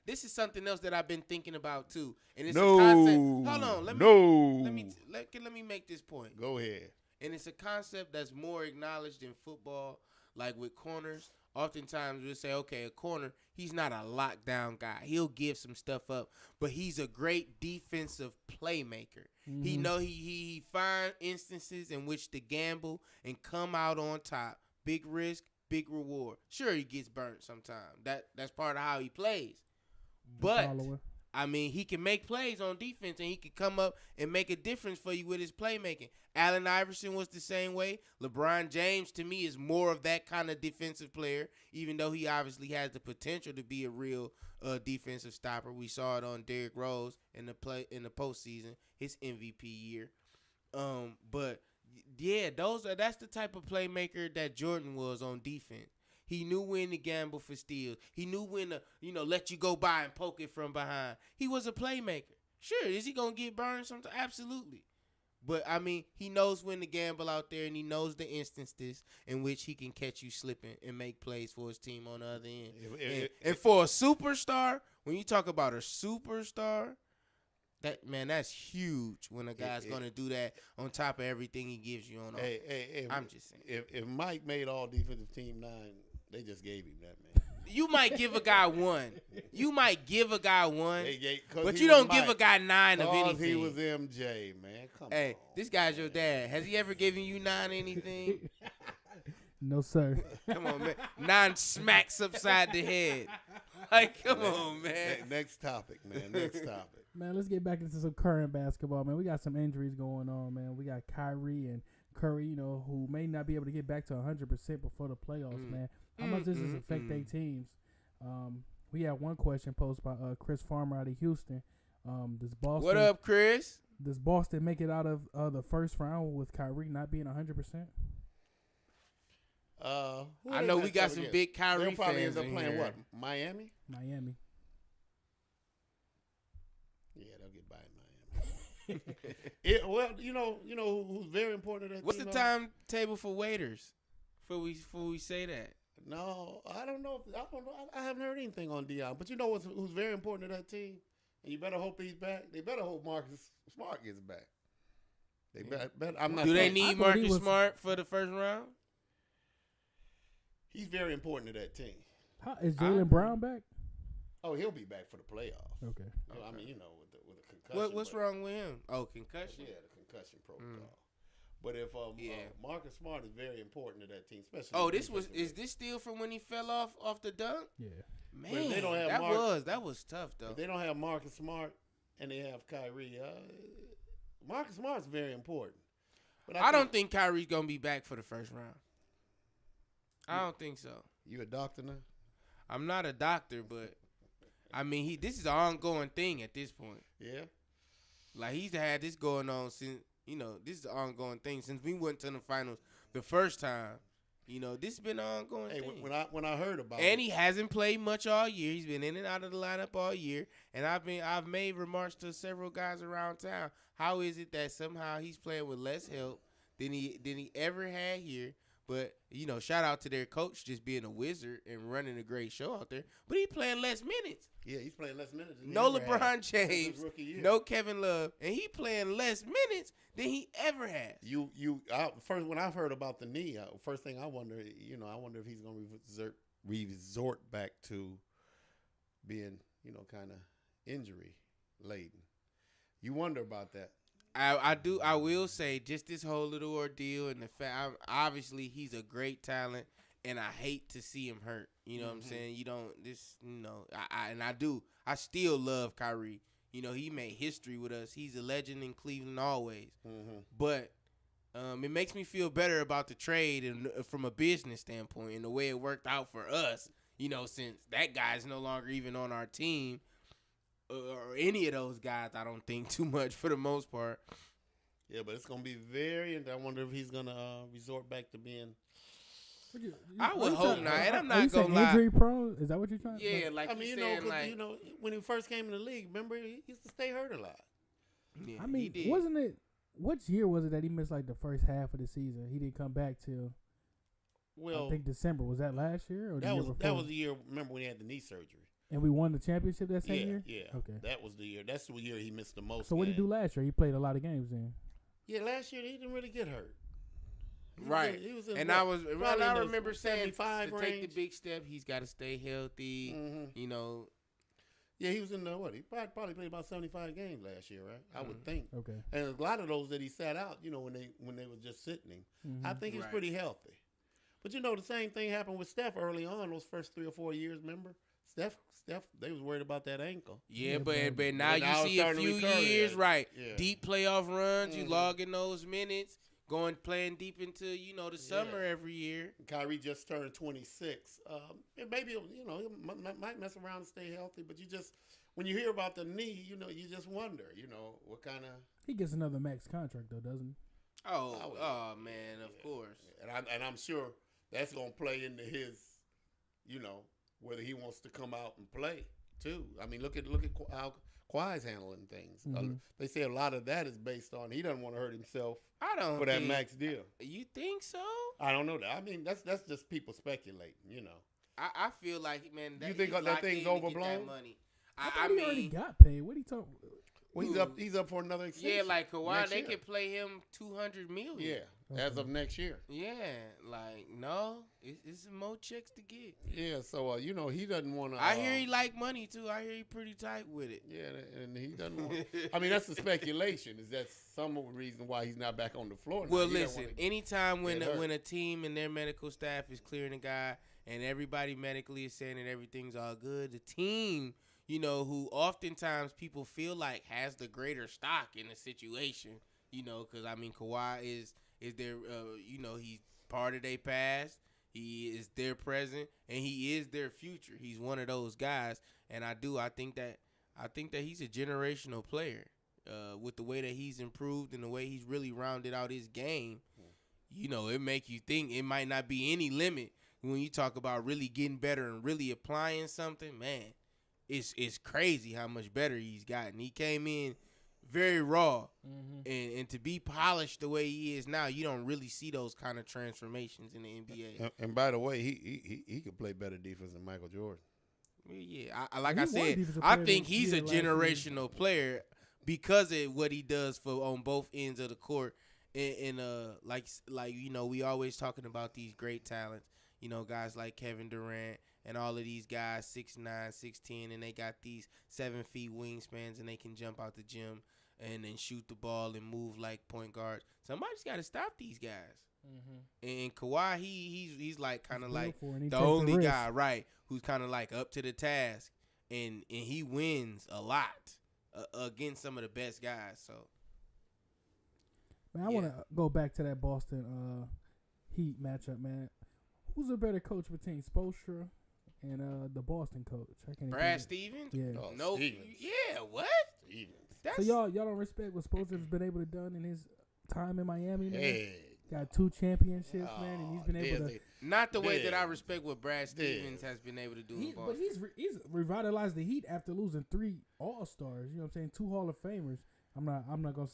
This is something else that I've been thinking about too. And it's No. a concept. Hold on, let me make this point. Go ahead. And it's a concept that's more acknowledged in football, like with corners. Oftentimes we'll say, okay, a corner, he's not a lockdown guy. He'll give some stuff up, but he's a great defensive playmaker. He know he find instances in which to gamble and come out on top. Big risk, big reward. Sure, he gets burnt sometimes. That's part of how he plays. But Follower. I mean, he can make plays on defense, and he can come up and make a difference for you with his playmaking. Allen Iverson was the same way. LeBron James, to me, is more of that kind of defensive player, even though he obviously has the potential to be a real defensive stopper. We saw it on Derrick Rose in the postseason, his MVP year. But yeah, that's the type of playmaker that Jordan was on defense. He knew when to gamble for steals. He knew when to, let you go by and poke it from behind. He was a playmaker. Sure, is he going to get burned sometimes? Absolutely. But, I mean, he knows when to gamble out there, and he knows the instances in which he can catch you slipping and make plays for his team on the other end. And for a superstar, when you talk about a superstar, that's huge when a guy's going to do that on top of everything he gives you on offense. I'm just saying. If Mike made all defensive team 9, they just gave him that, man. You might give a guy 1. But He you don't was give a Mike. guy 9 of 'Cause anything. he was MJ, man. Come Hey, on. this guy's your dad. Has he ever given you 9 anything? No, sir. Come on, man. 9 smacks upside the head. Like, come on, man. Next topic, man. Next topic. Man, let's get back into some current basketball, man. We got some injuries going on, man. We got Kyrie and Curry, who may not be able to get back to 100% before the playoffs, man. How much does this affect their teams? We had one question posed by Chris Farmer out of Houston. Does Boston? What up, Chris? Does Boston make it out of the first round with Kyrie not being 100%? I know we got some big Kyrie They'll probably fans end up in playing here. what? Miami? Miami. Yeah, they'll get by in Miami. Well, you know who's very important to that What's team, the though? timetable for waiters? Before we say that. No, I don't know. I haven't heard anything on Dion. But you know who's very important to that team? And you better hope he's back. They better hope Marcus Smart gets back. They better. I'm not. Do they saying- need thought he Marcus was- Smart for the first round? He's very important to that team. Is Jalen Brown back? Oh, he'll be back for the playoffs. Okay. I mean, with a concussion. What's wrong with him? Oh, concussion. Yeah, the concussion protocol. But if Yeah. Marcus Smart is very important to that team, especially. Oh, defensively. is this still from when he fell off the dunk? Yeah. Man, they don't have that was tough though. If they don't have Marcus Smart and they have Kyrie, Marcus Smart's very important. But I don't think Kyrie's gonna be back for the first round. I don't think so. You a doctor now? I'm not a doctor, but I mean, this is an ongoing thing at this point. Yeah. Like he's had this going on since this is an ongoing thing since we went to the finals the first time. This has been an ongoing Hey, thing. when I heard about And it, he hasn't played much all year. He's been in and out of the lineup all year. And I've made remarks to several guys around town. How is it that somehow he's playing with less help than he ever had here? But shout out to their coach just being a wizard and running a great show out there. But he playing less minutes. yeah, he's playing less minutes. Than he No ever LeBron had since his James, rookie year. no Kevin Love, and he playing less minutes than he ever has. First when I've heard about the knee, first thing I wonder if he's going to resort back to being kind of injury laden. You wonder about that. I will say just this whole little ordeal and the fact obviously he's a great talent and I hate to see him hurt. You know what I'm saying? I still love Kyrie. You know, he made history with us. He's a legend in Cleveland always. But it makes me feel better about the trade and from a business standpoint and the way it worked out for us. You know, since that guy's no longer even on our team. Or any of those guys, I don't think too much for the most part. Yeah, but it's gonna be and I wonder if he's gonna resort back to being. I would hope not, and I'm not gonna lie. Injury prone? Is that what you're trying? Yeah, like I mean, when he first came in the league, remember he used to stay hurt a lot. Yeah, I mean, wasn't it? Which year was it that he missed like the first half of the season? He didn't come back till. Well, I think December. Was that last year or the year before? That was the year. Remember when he had the knee surgery? And we won the championship that same year? Yeah. Okay. That was the year. That's the year he missed the most. So what did he do last year? He played a lot of games then. Yeah, last year he didn't really get hurt. Right. He was in and I remember saying to range. take the big step, he's got to stay healthy. You know. Yeah, he was in the He probably played about 75 games last year, right? I would think. Okay. And a lot of those that he sat out, you know, when they were just sitting him, I think he was pretty healthy. But you know, the same thing happened with Steph early on those first 3 or 4 years. Remember, Steph, they was worried about that ankle. Yeah, but now you see a few years, right? Yeah. Deep playoff runs, you logging those minutes, playing deep into the summer every year. Kyrie just turned 26. And maybe he might mess around and stay healthy, but when you hear about the knee, you just wonder, what kind of. He gets another max contract though, doesn't he? Oh man, of course. And I'm sure that's gonna play into his, whether he wants to come out and play too. I mean, look at how Kawhi's handling things. They say a lot of that is based on he doesn't want to hurt himself. For that max deal. You think so? I don't know that. I mean, that's just people speculating. I feel like, man, you think that thing's overblown? Money. I mean, he already got paid. What are you talking? Well, he's up for another extension. Yeah, like Kawhi, they could play him $200 million. Yeah, as of next year. Yeah, like no, it's more checks to get. Yeah, so he doesn't want to. I hear he like money too. I hear he pretty tight with it. Yeah, and he doesn't want. I mean, that's the speculation. Is that some of the reason why he's not back on the floor? Well, listen, anytime when a team and their medical staff is clearing a guy and everybody medically is saying that everything's all good, the team. Who oftentimes people feel like has the greater stock in the situation, because, I mean, Kawhi is their, he's part of their past, he is their present, and he is their future. He's one of those guys, and I think that he's a generational player with the way that he's improved and the way he's really rounded out his game. It make you think it might not be any limit when you talk about really getting better and really applying something, man. It's crazy how much better he's gotten. He came in very raw, and to be polished the way he is now, you don't really see those kind of transformations in the NBA. And by the way, he could play better defense than Michael Jordan. Yeah, I think he's a generational player because of what he does on both ends of the court. And we always talking about these great talents. Guys like Kevin Durant. And all of these guys, 6'9", 6'10", and they got these 7 feet wingspans, and they can jump out the gym and then shoot the ball and move like point guards. Somebody's got to stop these guys. And Kawhi, he's like kind of like the only guy, right, who's kind of like up to the task, and he wins a lot against some of the best guys. So, man, I want to go back to that Boston Heat matchup, man. Who's a better coach between Spoelstra and the Boston coach? Brad Stevens? Yeah. No. Stevens. Yeah, what? Stevens. So y'all don't respect what Spoelstra's been able to done in his time in Miami, man? Hey. Got 2 championships, man, and he's been able to. Not the way that I respect what Brad Stevens has been able to do in Boston. But he's revitalized the Heat after losing 3 All-Stars. You know what I'm saying? 2 Hall of Famers. I'm not gonna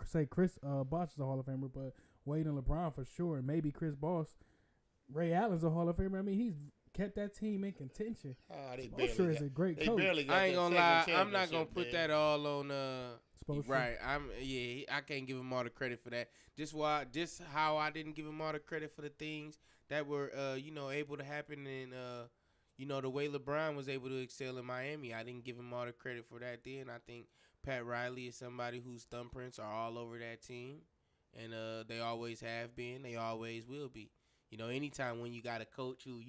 say Chris Bosh is a Hall of Famer, but Wade and LeBron for sure, and maybe Chris Bosh. Ray Allen's a Hall of Famer. I mean, he's kept that team in contention. Spoelstra is a great coach. I ain't gonna lie. I'm not gonna put that all on Spoelstra. Right. I can't give him all the credit for that. Just how I didn't give him all the credit for the things that were able to happen in the way LeBron was able to excel in Miami. I didn't give him all the credit for that then. I think Pat Riley is somebody whose thumbprints are all over that team, and they always have been. They always will be. Anytime when you got a coach who,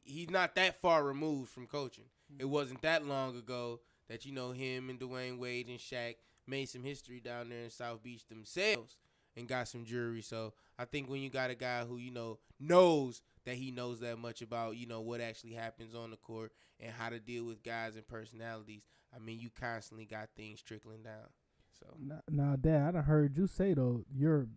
he's not that far removed from coaching. It wasn't that long ago that, him and Dwayne Wade and Shaq made some history down there in South Beach themselves and got some jury. So I think when you got a guy who, knows that he knows that much about, what actually happens on the court and how to deal with guys and personalities, I mean, you constantly got things trickling down. So now, Dad, I done heard you say though you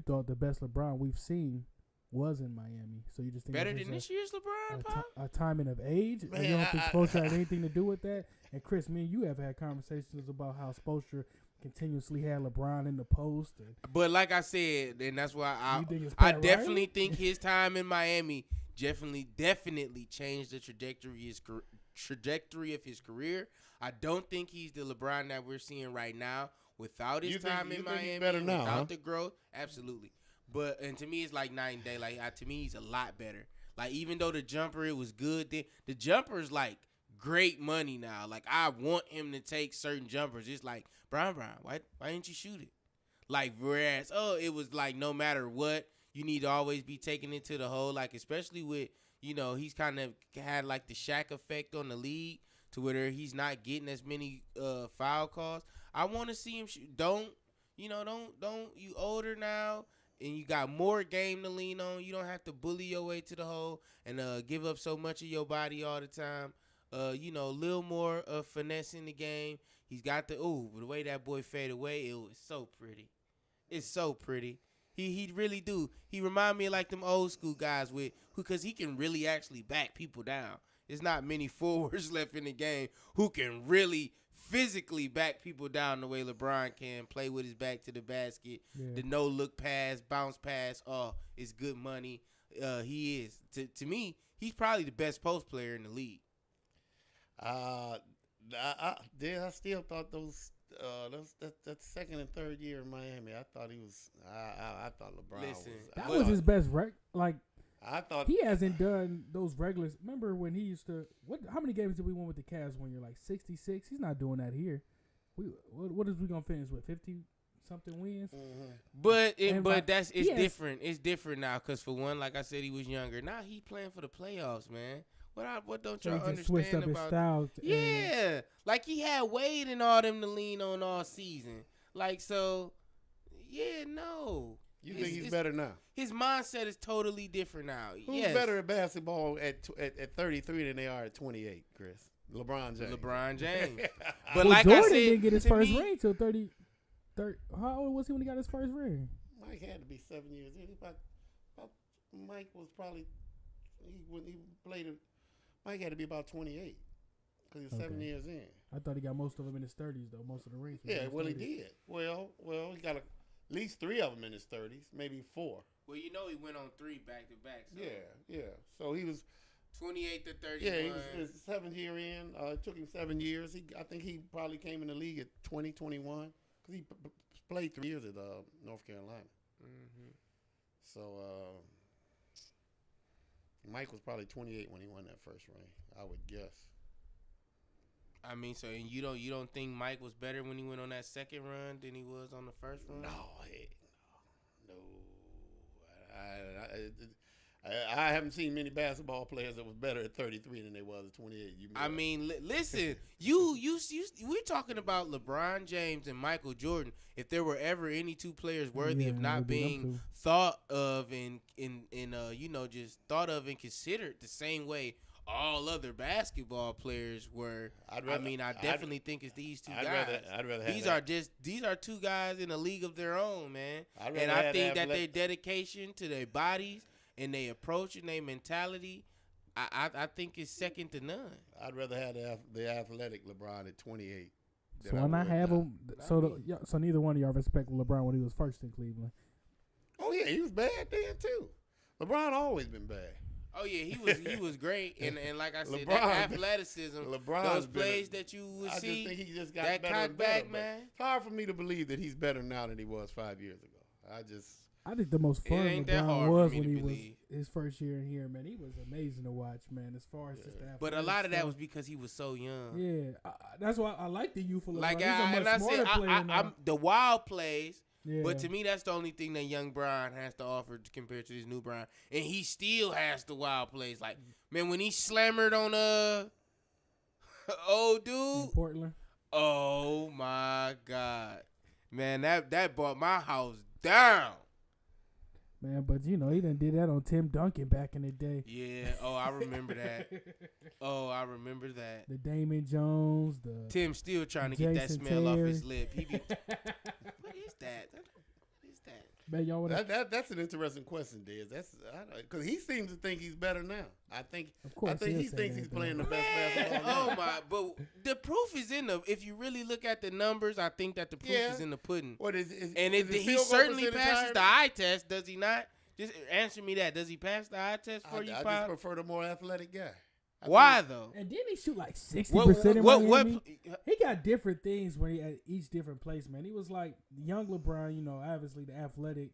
thought the best LeBron we've seen was in Miami. So you just think better than this year's LeBron, Pop? A timing of age? Man, you don't think Spoelstra had anything to do with that? And Chris, me and you have had conversations about how Spoelstra continuously had LeBron in the post. But like I said, and that's why I definitely think his time in Miami definitely changed the trajectory of his career. I don't think he's the LeBron that we're seeing right now without his time in Miami, without the growth. Absolutely. And to me, it's like night and day. Like to me, he's a lot better. Like even though the jumper it was good, the jumper's like great money now. Like I want him to take certain jumpers. It's like Brian, why didn't you shoot it? Like whereas it was like no matter what, you need to always be taking it to the hole. Like especially with he's kind of had like the Shaq effect on the league to where he's not getting as many foul calls. I want to see him shoot. Don't you older now. And you got more game to lean on. You don't have to bully your way to the hole and give up so much of your body all the time. A little more finesse in the game. He's got the way that boy fade away, it was so pretty. It's so pretty. He really do. He remind me of like them old school guys because he can really actually back people down. There's not many forwards left in the game who can really physically back people down the way LeBron can, play with his back to the basket, the no-look pass, bounce pass. Oh, it's good money. He is. To me, he's probably the best post player in the league. I still thought that second and third year in Miami, I thought he was. I thought LeBron was his best I thought he hasn't done those regulars. Remember when he used to? How many games did we win with the Cavs when you're like 66? He's not doing that here. What is we gonna finish with 50 something wins? Mm-hmm. But it's different. It's different now because for one, like I said, he was younger. Now he playing for the playoffs, man. What don't y'all understand switched up about? His style like he had Wade and all them to lean on all season. Like so, no. You think he's better now? His mindset is totally different now. Who's better at basketball at 33 than they are at 28, Chris? LeBron James. But like Jordan I said, didn't get his first ring till 30. How old was he when he got his first ring? Mike had to be 7 years in. Mike was probably when he played it. Mike had to be about 28 because he was 7 years in. I thought he got most of them in his 30s though. Most of the rings. Yeah, well he did. Well, he got at least 3 of them in his 30s, maybe 4. Well, he went on 3 back to back. So. Yeah. So he was 28 to 31. Yeah, he was his 7th year in. It took him 7 years. I think he probably came in the league at 20, 21 because he played 3 years at North Carolina. Mm-hmm. So Mike was probably 28 when he won that first ring, I would guess. I mean, so and you don't think Mike was better when he went on that second run than he was on the first run? No. I haven't seen many basketball players that was better at 33 than they was at 28. Listen, we're talking about LeBron James and Michael Jordan. If there were ever any 2 players worthy of not being thought of and just thought of and considered the same way all other basketball players were. I definitely think it's these 2 guys. I'd rather these are 2 guys in a league of their own, man. And I think that their dedication to their bodies and their approach and their mentality, I think is second to none. I'd rather have the athletic LeBron at 28. So when I have him, so neither one of y'all respect LeBron when he was first in Cleveland. Oh yeah, he was bad then too. LeBron always been bad. Oh yeah, he was great, and like I said, that athleticism, those plays that you would see, I just think he just got that better and back, better, man. It's hard for me to believe that he's better now than he was 5 years ago. I think the most fun ain't that LeBron hard for was me when to he was believe. his first year in here, man. He was amazing to watch, man. As far as just the But a athletic lot of that stuff. was because he was so young. Yeah, that's why I like the youthful LeBron. Like He's a much smarter player now. I'm the wild plays. Yeah. But to me, that's the only thing that young Brian has to offer compared to this new Brian. And he still has the wild plays. Like, man, when he slammered on old in dude, Portland. oh my God. Man, that brought my house down. Man, but he done did that on Tim Duncan back in the day. Yeah. Oh, I remember that. I remember that. The Damon Jones, the Tim still trying to get that Jason smell off Terry. his lip. He be, what is that? What is that? Man, y'all want That's an interesting question, Diz. That's because he seems to think he's better now. I think course he he'll say thinks that, he's though. playing the best Man, basketball. oh my! But the proof is in the. If you really look at the numbers, I think that the proof is in the pudding. What is And is his he field goal certainly percentage passes higher? the eye test, does he not? Just answer me that. Does he pass the eye test for you, I just Pop? prefer the more athletic guy. Why though? And didn't he shoot like 60% in What? Miami? He got different things when he at each different place, man. He was like young LeBron, obviously the athletic,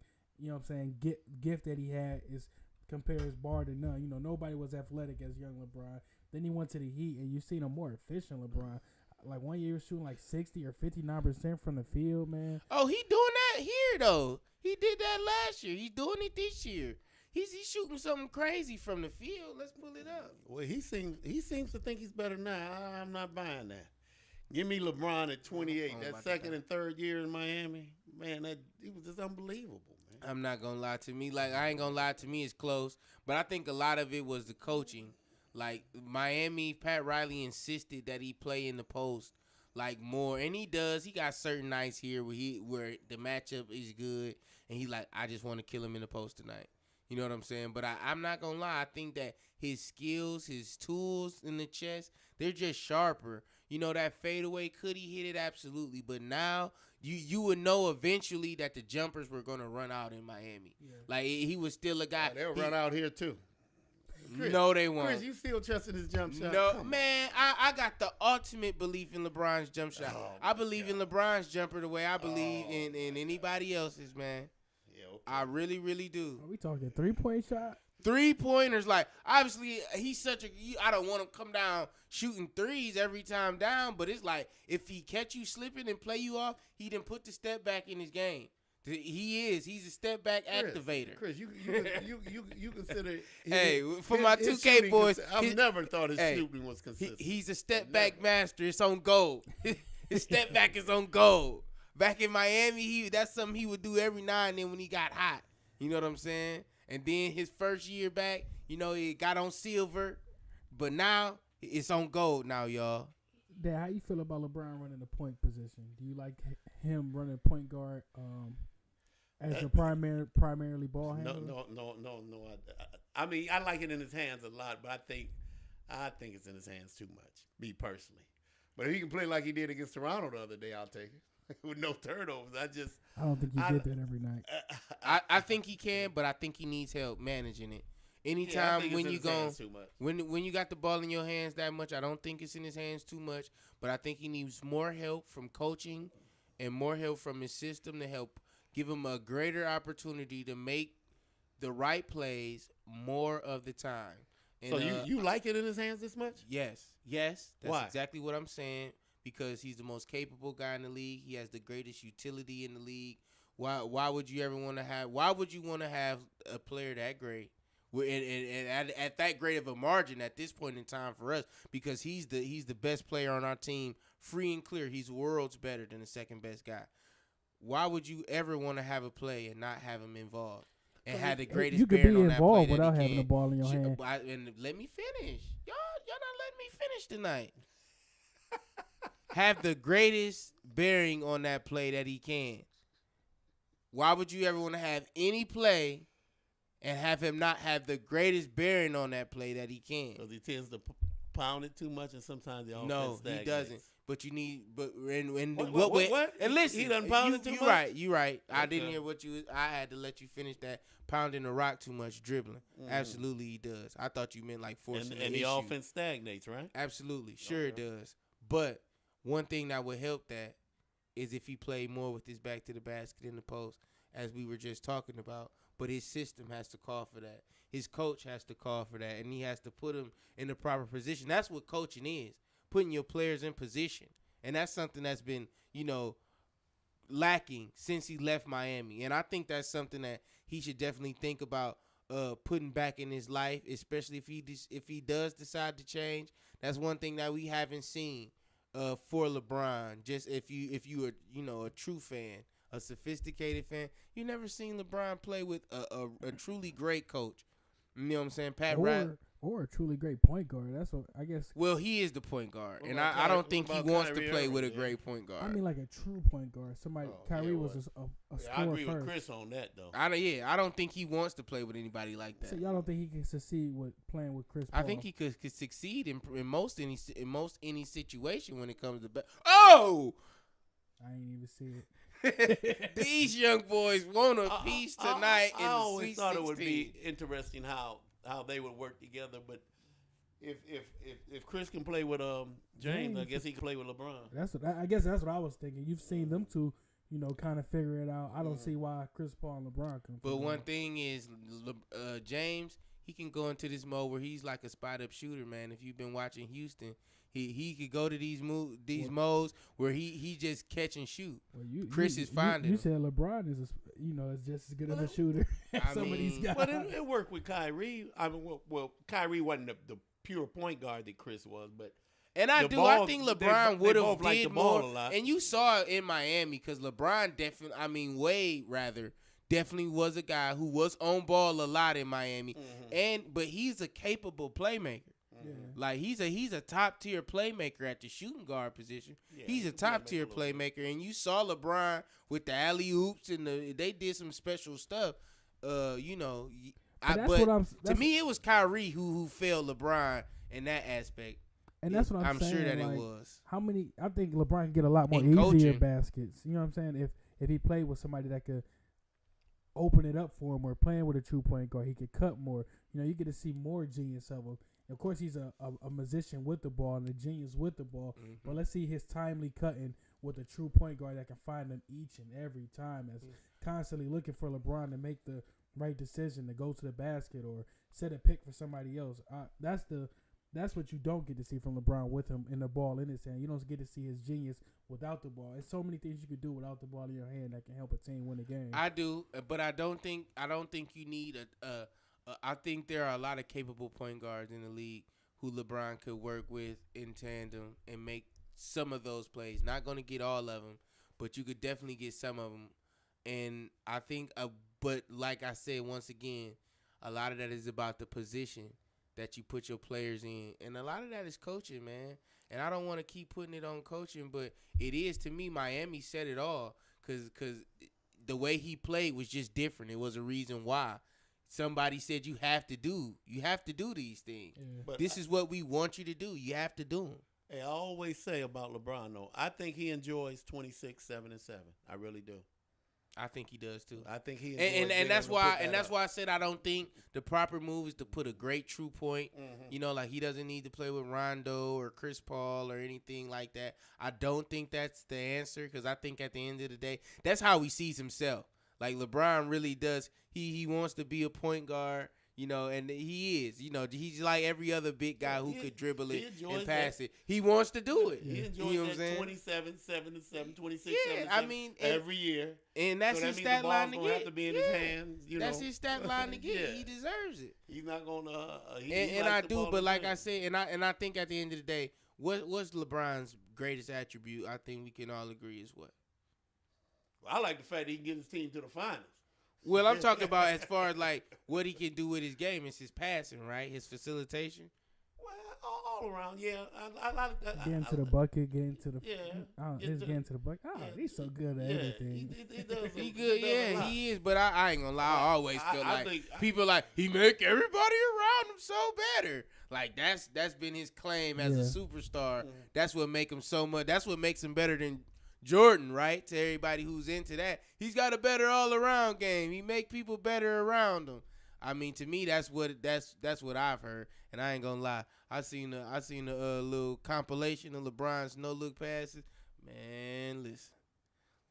gift that he had is compares bar to none. Nobody was athletic as young LeBron. Then he went to the Heat, and you seen a more efficient LeBron. Like 1 year he was shooting like 60 or 59% from the field, man. Oh, he doing that here though. He did that last year. He's doing it this year. He's shooting something crazy from the field. Let's pull it up. Well, he seems to think he's better now. I'm not buying that. Give me LeBron at 28. Oh, That my second God. and third year in Miami, man, it was just unbelievable, man. I'm not gonna lie to me. Like I ain't gonna lie to me. It's close, but I think a lot of it was the coaching. Like Miami, Pat Riley insisted that he play in the post like more, and he does. He got certain nights here where the matchup is good, and he like I just want to kill him in the post tonight. You know what I'm saying? But I'm not gonna lie. I think that his skills, his tools in the chest, they're just sharper. That fadeaway, could he hit it? Absolutely. But now you would know eventually that the jumpers were gonna run out in Miami. Yeah. Like he was still a guy. They'll run out here too. Chris, no, they won't. Chris, you still trusting his jump shot? No, Come man, I got the ultimate belief in LeBron's jump shot. Oh, I believe in LeBron's jumper the way I believe in anybody else's, man. Yeah, okay. I really, really do. Are we talking 3-point shot? 3-pointers, like, obviously, he's such a – I don't want him to come down shooting threes every time down, but it's like if he catch you slipping and play you off, he didn't put the step back in his game. He's a step back activator. Chris, you consider hey, for my 2K boys, I've never thought his shooting was consistent. He's a step back master. It's on gold. His step back is on gold. Back in Miami, that's something he would do every now and then when he got hot. You know what I'm saying? And then his first year back, he got on silver, but now it's on gold now, y'all. Dad, how you feel about LeBron running the point position? Do you like him running point guard as your primarily ball handler? No. I mean, I like it in his hands a lot, but I think it's in his hands too much, me personally. But if he can play like he did against Toronto the other day, I'll take it. With no turnovers. I don't think he did that every night. I think he can, but I think he needs help managing it. Anytime when you go when you got the ball in your hands that much, I don't think it's in his hands too much, but I think he needs more help from coaching and more help from his system to help give him a greater opportunity to make the right plays more of the time. And, so you like it in his hands this much? Yes. That's Why? exactly what I'm saying. Because he's the most capable guy in the league. He has the greatest utility in the league. Why would you ever want to have? Why would you want to have a player that great? And at that great of a margin at this point in time for us, because he's the best player on our team, free and clear. He's worlds better than the second best guy. Why would you ever want to have a play and not have him involved and have the greatest? You could be involved without having the ball in your hand. And let me finish. Y'all not letting me finish tonight. Have the greatest bearing on that play that he can. Why would you ever want to have any play and have him not have the greatest bearing on that play that he can? Because he tends to pound it too much, and sometimes the offense No, stagnates. he doesn't. But you need, what? And listen, he doesn't pound it too much. You right. I Okay. didn't hear what you. I had to let you finish that. Pounding the rock too much, dribbling. Absolutely, he does. I thought you meant like forcing and the offense stagnates, right? Absolutely, sure it does. But one thing that would help that is if he played more with his back to the basket in the post, as we were just talking about. But his system has to call for that. His coach has to call for that, and he has to put him in the proper position. That's what coaching is, putting your players in position. And that's something that's been, lacking since he left Miami. And I think that's something that he should definitely think about putting back in his life, especially if he does decide to change. That's one thing that we haven't seen for LeBron. Just if you are a true fan, a sophisticated fan, you never seen LeBron play with a truly great coach. You know what I'm saying? Pat Riley. Or a truly great point guard. That's what I guess. Well, he is the point guard, and I don't think he wants to play with a great point guard. I mean, like a true point guard. Somebody. Kyrie was a scorer I agree first. with Chris on that, though. I don't think he wants to play with anybody like that. So y'all don't think he can succeed with playing with Chris Paul? I think he could succeed in most any situation when it comes to Oh! I ain't even see it. These young boys want a piece tonight. I always thought it would be interesting how they would work together, but if Chris can play with James, I guess he can play with LeBron. I guess that's what I was thinking. You've seen them two, kind of figure it out. I don't see why Chris Paul and LeBron can. But one thing is, James, he can go into this mode where he's like a spot up shooter, man. If you've been watching Houston, he could go to these modes where he just catch and shoot. Well, Chris is finding. You said LeBron is is just as good of a shooter as some of these guys. But it worked with Kyrie. I mean, well, Kyrie wasn't the pure point guard that Chris was, but. And I think LeBron would have did more. And you saw it in Miami because LeBron definitely was a guy who was on ball a lot in Miami. Mm-hmm. But he's a capable playmaker. Yeah. Like he's a top tier playmaker at the shooting guard position. Yeah, he's a top tier playmaker, and you saw LeBron with the alley oops and they did some special stuff. To me, it was Kyrie who failed LeBron in that aspect. And that's what I'm saying. Sure that it was. I think LeBron can get a lot more easier baskets. You know what I'm saying? If he played with somebody that could open it up for him, or playing with a true point guard, he could cut more. You get to see more genius of him. Of course, he's a musician with the ball and a genius with the ball. Mm-hmm. But let's see his timely cutting with a true point guard that can find them each and every time. That's constantly looking for LeBron to make the right decision to go to the basket or set a pick for somebody else. That's what you don't get to see from LeBron with him in the ball in his hand. You don't get to see his genius without the ball. There's so many things you could do without the ball in your hand that can help a team win a game. I do, but I don't think you need I think there are a lot of capable point guards in the league who LeBron could work with in tandem and make some of those plays. Not going to get all of them, but you could definitely get some of them. And I think, but like I said, once again, a lot of that is about the position that you put your players in. And a lot of that is coaching, man. And I don't want to keep putting it on coaching, but it is, to me, Miami said it all because the way he played was just different. It was a reason why. Somebody said you have to do these things. Yeah. But this is what we want you to do. You have to do them. Hey, I always say about LeBron, though, I think he enjoys 26, 7, and 7. I really do. I think he does too. I think he enjoys and that's why I said I don't think the proper move is to put a great true point. Mm-hmm. Like he doesn't need to play with Rondo or Chris Paul or anything like that. I don't think that's the answer because I think at the end of the day, that's how he sees himself. Like LeBron really does. He wants to be a point guard, and he is. He's like every other big guy who could dribble it and pass it. He wants to do it. He enjoys that 27, 7 to 7, 26, 7 to 7 every year. And that's his stat line to get. Have to be in his hands. That's his stat line to get. He deserves it. He's not gonna. And I do, but like I said, and I think at the end of the day, what's LeBron's greatest attribute? I think we can all agree is what. I like the fact that he can get his team to the finals. Well, I'm talking about as far as like what he can do with his game. It's his passing, right? His facilitation. Well, all around, yeah. Getting to the bucket, getting to the getting to the bucket. Oh, he's so good at everything. He does. He good, yeah, he is. But I ain't gonna lie. I always feel like people like he make everybody around him so better. Like that's been his claim as a superstar. Mm-hmm. That's what make him so much. That's what makes him better than Jordan, right? To everybody who's into that, he's got a better all-around game. He make people better around him. I mean, to me, that's what I've heard, and I ain't gonna lie. I seen a little compilation of LeBron's no-look passes. Man, listen,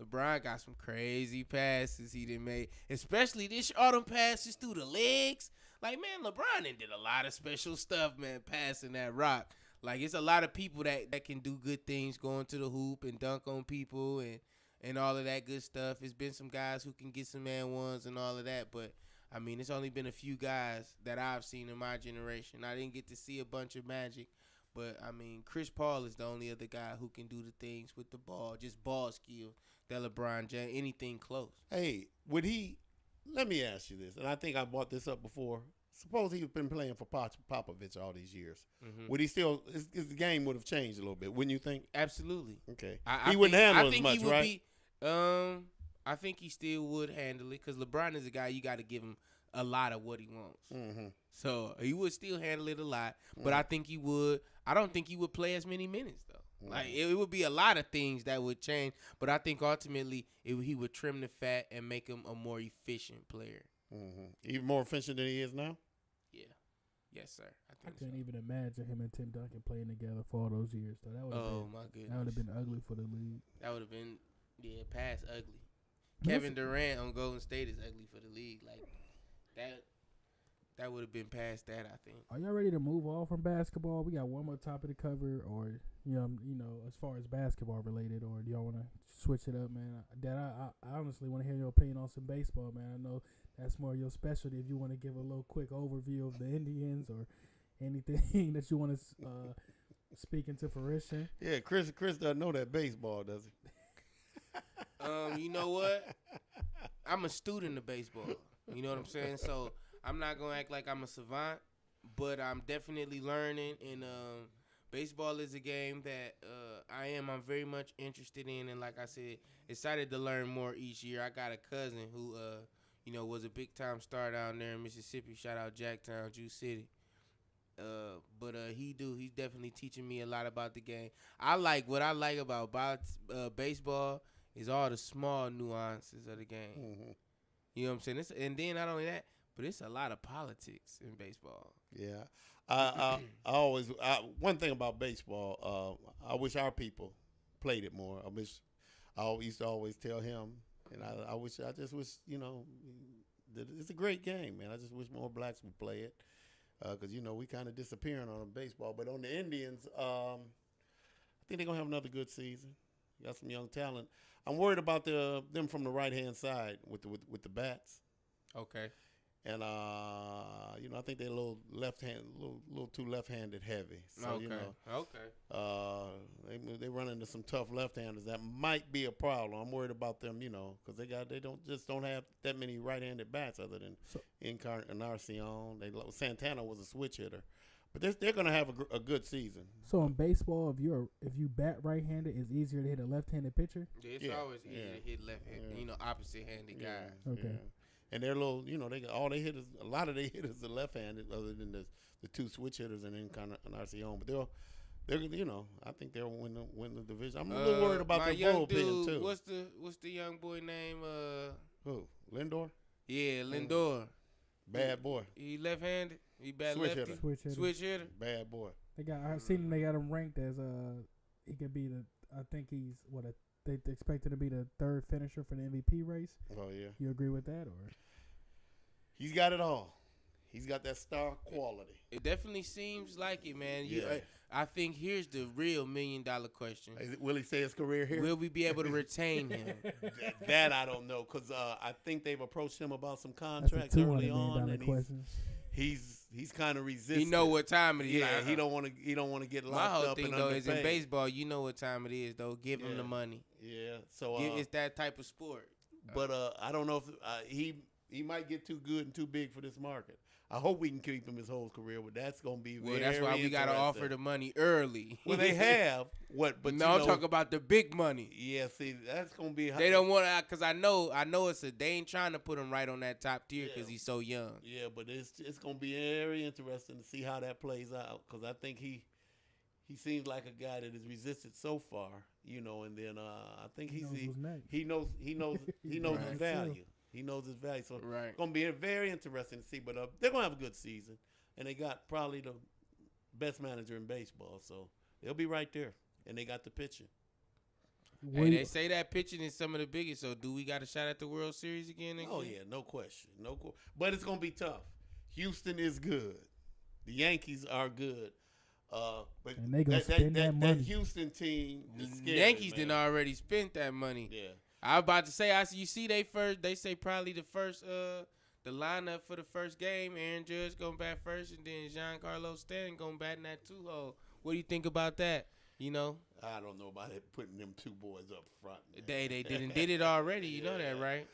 LeBron got some crazy passes he done made, especially this all them passes through the legs. Like, man, LeBron done did a lot of special stuff, man, passing that rock. Like, it's a lot of people that can do good things, going to the hoop and dunk on people and all of that good stuff. It's been some guys who can get some man ones and all of that, but I mean, it's only been a few guys that I've seen in my generation. I didn't get to see a bunch of magic, but I mean, Chris Paul is the only other guy who can do the things with the ball, just ball skill that LeBron James, anything close. Hey, would he? Let me ask you this, and I think I brought this up before. Suppose he's been playing for Popovich all these years. Mm-hmm. Would he still? His game would have changed a little bit, wouldn't you think? Absolutely. Okay. I he wouldn't think, handle I think as much, he would right? Be, I think he still would handle it because LeBron is a guy you got to give him a lot of what he wants. Mm-hmm. So he would still handle it a lot, but I think he would. I don't think he would play as many minutes though. Like it would be a lot of things that would change, but I think ultimately he would trim the fat and make him a more efficient player. Mm-hmm. Even more efficient than he is now. Yeah. Yes, sir. I can't even imagine him and Tim Duncan playing together for all those years. So that would have my goodness. That would have been ugly for the league. That would have been past ugly. Kevin Durant on Golden State is ugly for the league. Like that would have been past that, I think. Are y'all ready to move on from basketball? We got one more topic to cover, or you know, as far as basketball related, or do y'all want to switch it up, man? Dad, I honestly want to hear your opinion on some baseball, man. I know that's more your specialty. If you want to give a little quick overview of the Indians or anything that you want to speak into fruition. Yeah, Chris doesn't know that baseball, does he? You know what? I'm a student of baseball. You know what I'm saying? So I'm not gonna act like I'm a savant, but I'm definitely learning. And baseball is a game that I'm very much interested in, and like I said, excited to learn more each year. I got a cousin who was a big time star down there in Mississippi. Shout out Jacktown, Juice City. But he's definitely teaching me a lot about the game. What I like about baseball is all the small nuances of the game. Mm-hmm. You know what I'm saying? And then not only that, but it's a lot of politics in baseball. Yeah. One thing about baseball, I wish our people played it more. I used to always tell him, and I just wish, it's a great game, man. I just wish more blacks would play it. Because, we kind of disappearing on baseball. But on the Indians, I think they're going to have another good season. Got some young talent. I'm worried about them from the right-hand side with the bats. Okay. And, I think they're a little little too left-handed heavy. So, Okay. They run into some tough left-handers. That might be a problem. I'm worried about them, because they don't have that many right-handed bats other than Encarnacion. Santana was a switch hitter. But they're going to have a good season. So in baseball, if you bat right-handed, it's easier to hit a left-handed pitcher? Yeah, it's always easier to hit left-handed, opposite-handed guys. Okay. Yeah. And they're little, a lot of their hitters are left-handed, other than the two switch hitters and Encarnacion. But I think they'll win the division. I'm a little worried about their bullpen too. What's the young boy name? Who? Lindor? Yeah, Lindor. Bad boy. He left-handed. He bad Switch lefty. hitter. Switch hitter. Bad boy. I've seen them. They got him ranked as he could be I think he's they expected to be the third finisher for the MVP race. Oh yeah. You agree with that, or? He's got it all. He's got that star quality. It definitely seems like it, man. Yeah. I think here's the real $1 million question. Will he stay his career here? Will we be able to retain him? that I don't know, because I think they've approached him about some contracts early on, and he's kind of resistant. He know what time it is. Yeah, he don't want to get locked My whole up thing and though underpaid. is in baseball, you know what time it is though. Give him the money. Yeah, so it's that type of sport. But I don't know if he might get too good and too big for this market. I hope we can keep him his whole career, but that's going to be very that's why we got to offer the money early. Well, they have. But no, I'm talking about the big money. Yeah, see, that's going to be. They don't want to, because I know they ain't trying to put him right on that top tier because he's so young. Yeah, but it's going to be very interesting to see how that plays out, because I think he seems like a guy that has resisted so far, and then I think he knows his value. He knows his value. So it's going to be very interesting to see. But they're going to have a good season. And they got probably the best manager in baseball. So they'll be right there. And they got the pitching. Hey, they say that pitching is some of the biggest. So do we got a shot at the World Series again? Oh yeah, no question, but it's gonna be tough. Houston is good. The Yankees are good. But and they gonna spend that money. That Houston team, is scary, Yankees man. didn't already spent that money. Yeah. I was about to say, you see they say probably the first, the lineup for the first game, Aaron Judge going to bat first, and then Giancarlo Stanton going to bat in that 2-hole. What do you think about that? You know? I don't know about it, putting them two boys up front. Man. They did it already. You know that, right?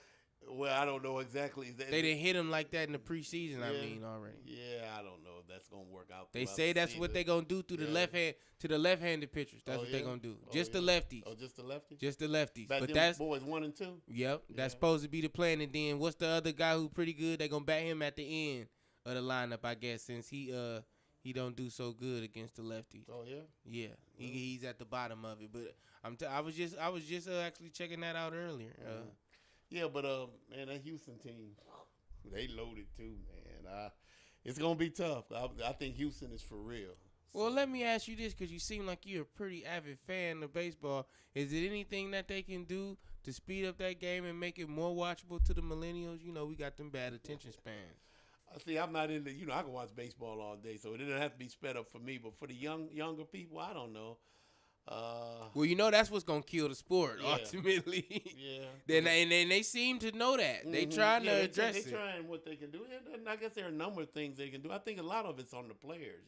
Well, I don't know exactly. They didn't hit him like that in the preseason, I mean, already. Yeah, I don't know if that's going to work out. They say that's what they're going to do through the left hand, to the left-handed pitchers. That's what they're going to do. Just the lefties. Oh, just the lefties? Just the lefties. But that's boys 1 and 2? Yep. That's supposed to be the plan. And then what's the other guy who's pretty good? They're going to bat him at the end of the lineup, I guess, since he don't do so good against the lefties. Oh, yeah? Yeah. He's at the bottom of it. But I was just actually checking that out earlier. Yeah, but man, that Houston team, they loaded too, man. It's gonna be tough. I think Houston is for real. Well, let me ask you this, because you seem like you're a pretty avid fan of baseball. Is it anything that they can do to speed up that game and make it more watchable to the millennials? You know, we got them bad attention spans. See, I'm not into. I can watch baseball all day, so it doesn't have to be sped up for me. But for the younger people, I don't know. Well, that's what's gonna kill the sport ultimately. Yeah. And they seem to know that. They trying to address it. They trying what they can do. And I guess there are a number of things they can do. I think a lot of it's on the players.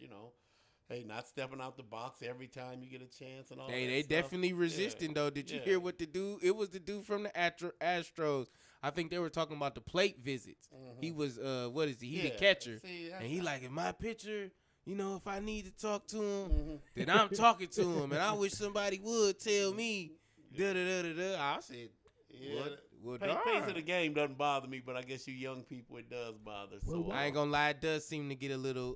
Hey, not stepping out the box every time you get a chance and all that. They definitely resisting though. Did you hear what the dude? It was the dude from the Astros. I think they were talking about the plate visits. Mm-hmm. He was what is he? He's the catcher, and he like, if my pitcher. If I need to talk to him, then I'm talking to him, and I wish somebody would tell me. I said, pace of the game doesn't bother me, but I guess you young people, it does bother. So I ain't gonna lie, it does seem to get a little.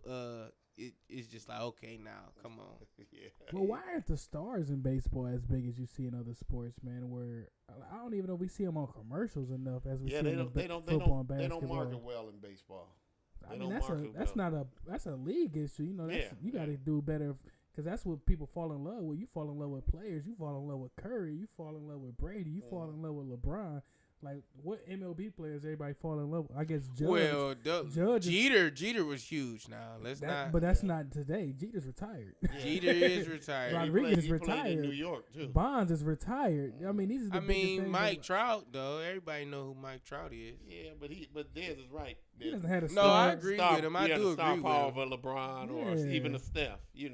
It's just like, okay, now come on. Yeah. Well, why aren't the stars in baseball as big as you see in other sports, man? Where I don't even know if we see them on commercials enough as we see in football and basketball. They don't market well in baseball. I mean, that's a league issue. You got to do better because that's what people fall in love with. You fall in love with players. You fall in love with Curry. You fall in love with Brady. You fall in love with LeBron. Like, what MLB players everybody fall in love with? I guess Judge. Well, Jeter was huge now. But that's not today. Jeter's retired. Jeter is retired. Rodriguez is retired. Played in New York, too. Bonds is retired. I mean, these are the biggest things. Mike Trout, though. Everybody know who Mike Trout is. Yeah, but Dez is right. He doesn't have a star. No, I agree with him. I do agree with power of a LeBron or even a Steph, Yeah.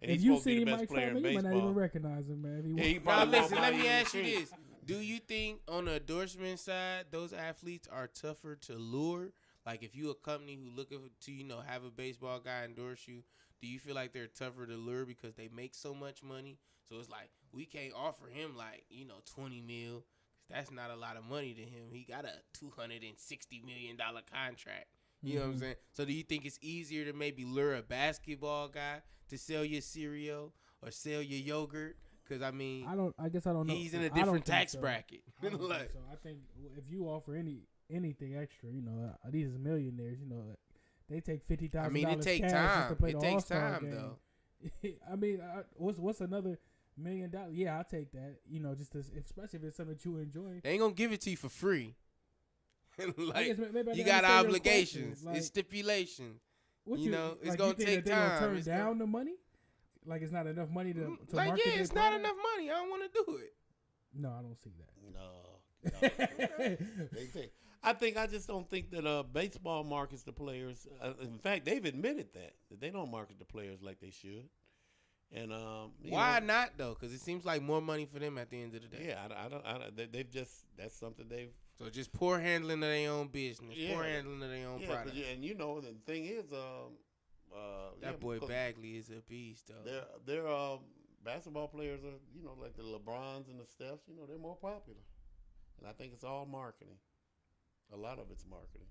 And if you see Mike Trout, you might not even recognize him, man. Now, listen, let me ask you this. Do you think on the endorsement side, those athletes are tougher to lure? Like if you a company who looking to, have a baseball guy endorse you, do you feel like they're tougher to lure because they make so much money? So it's like, we can't offer him like, $20 million. That's not a lot of money to him. He got a $260 million contract. You know what I'm saying? So do you think it's easier to maybe lure a basketball guy to sell your cereal or sell your yogurt? Because I guess I don't know. He's in a different tax bracket. So I think if you offer anything extra, these millionaires, they take $50,000. It takes time. It takes time though. I mean, what's another $1 million? Yeah, I'll take that. Especially if it's something that you enjoy. They ain't gonna give it to you for free. Maybe you got obligations. It's stipulations. It's gonna take time. Turn down the money. Like it's not enough money to market it. It's not enough money. I don't want to do it. No, I don't see that. No. I just don't think that baseball markets the players. In fact, they've admitted that they don't market the players like they should. And why not though? Because it seems like more money for them at the end of the day. Yeah, I don't. They've just that's something they've. So just poor handling of their own business, poor handling of their own product. And the thing is, that boy Bagley is a beast, though. Their basketball players are, like the LeBrons and the Stephs. They're more popular, and I think it's all marketing. A lot of it's marketing.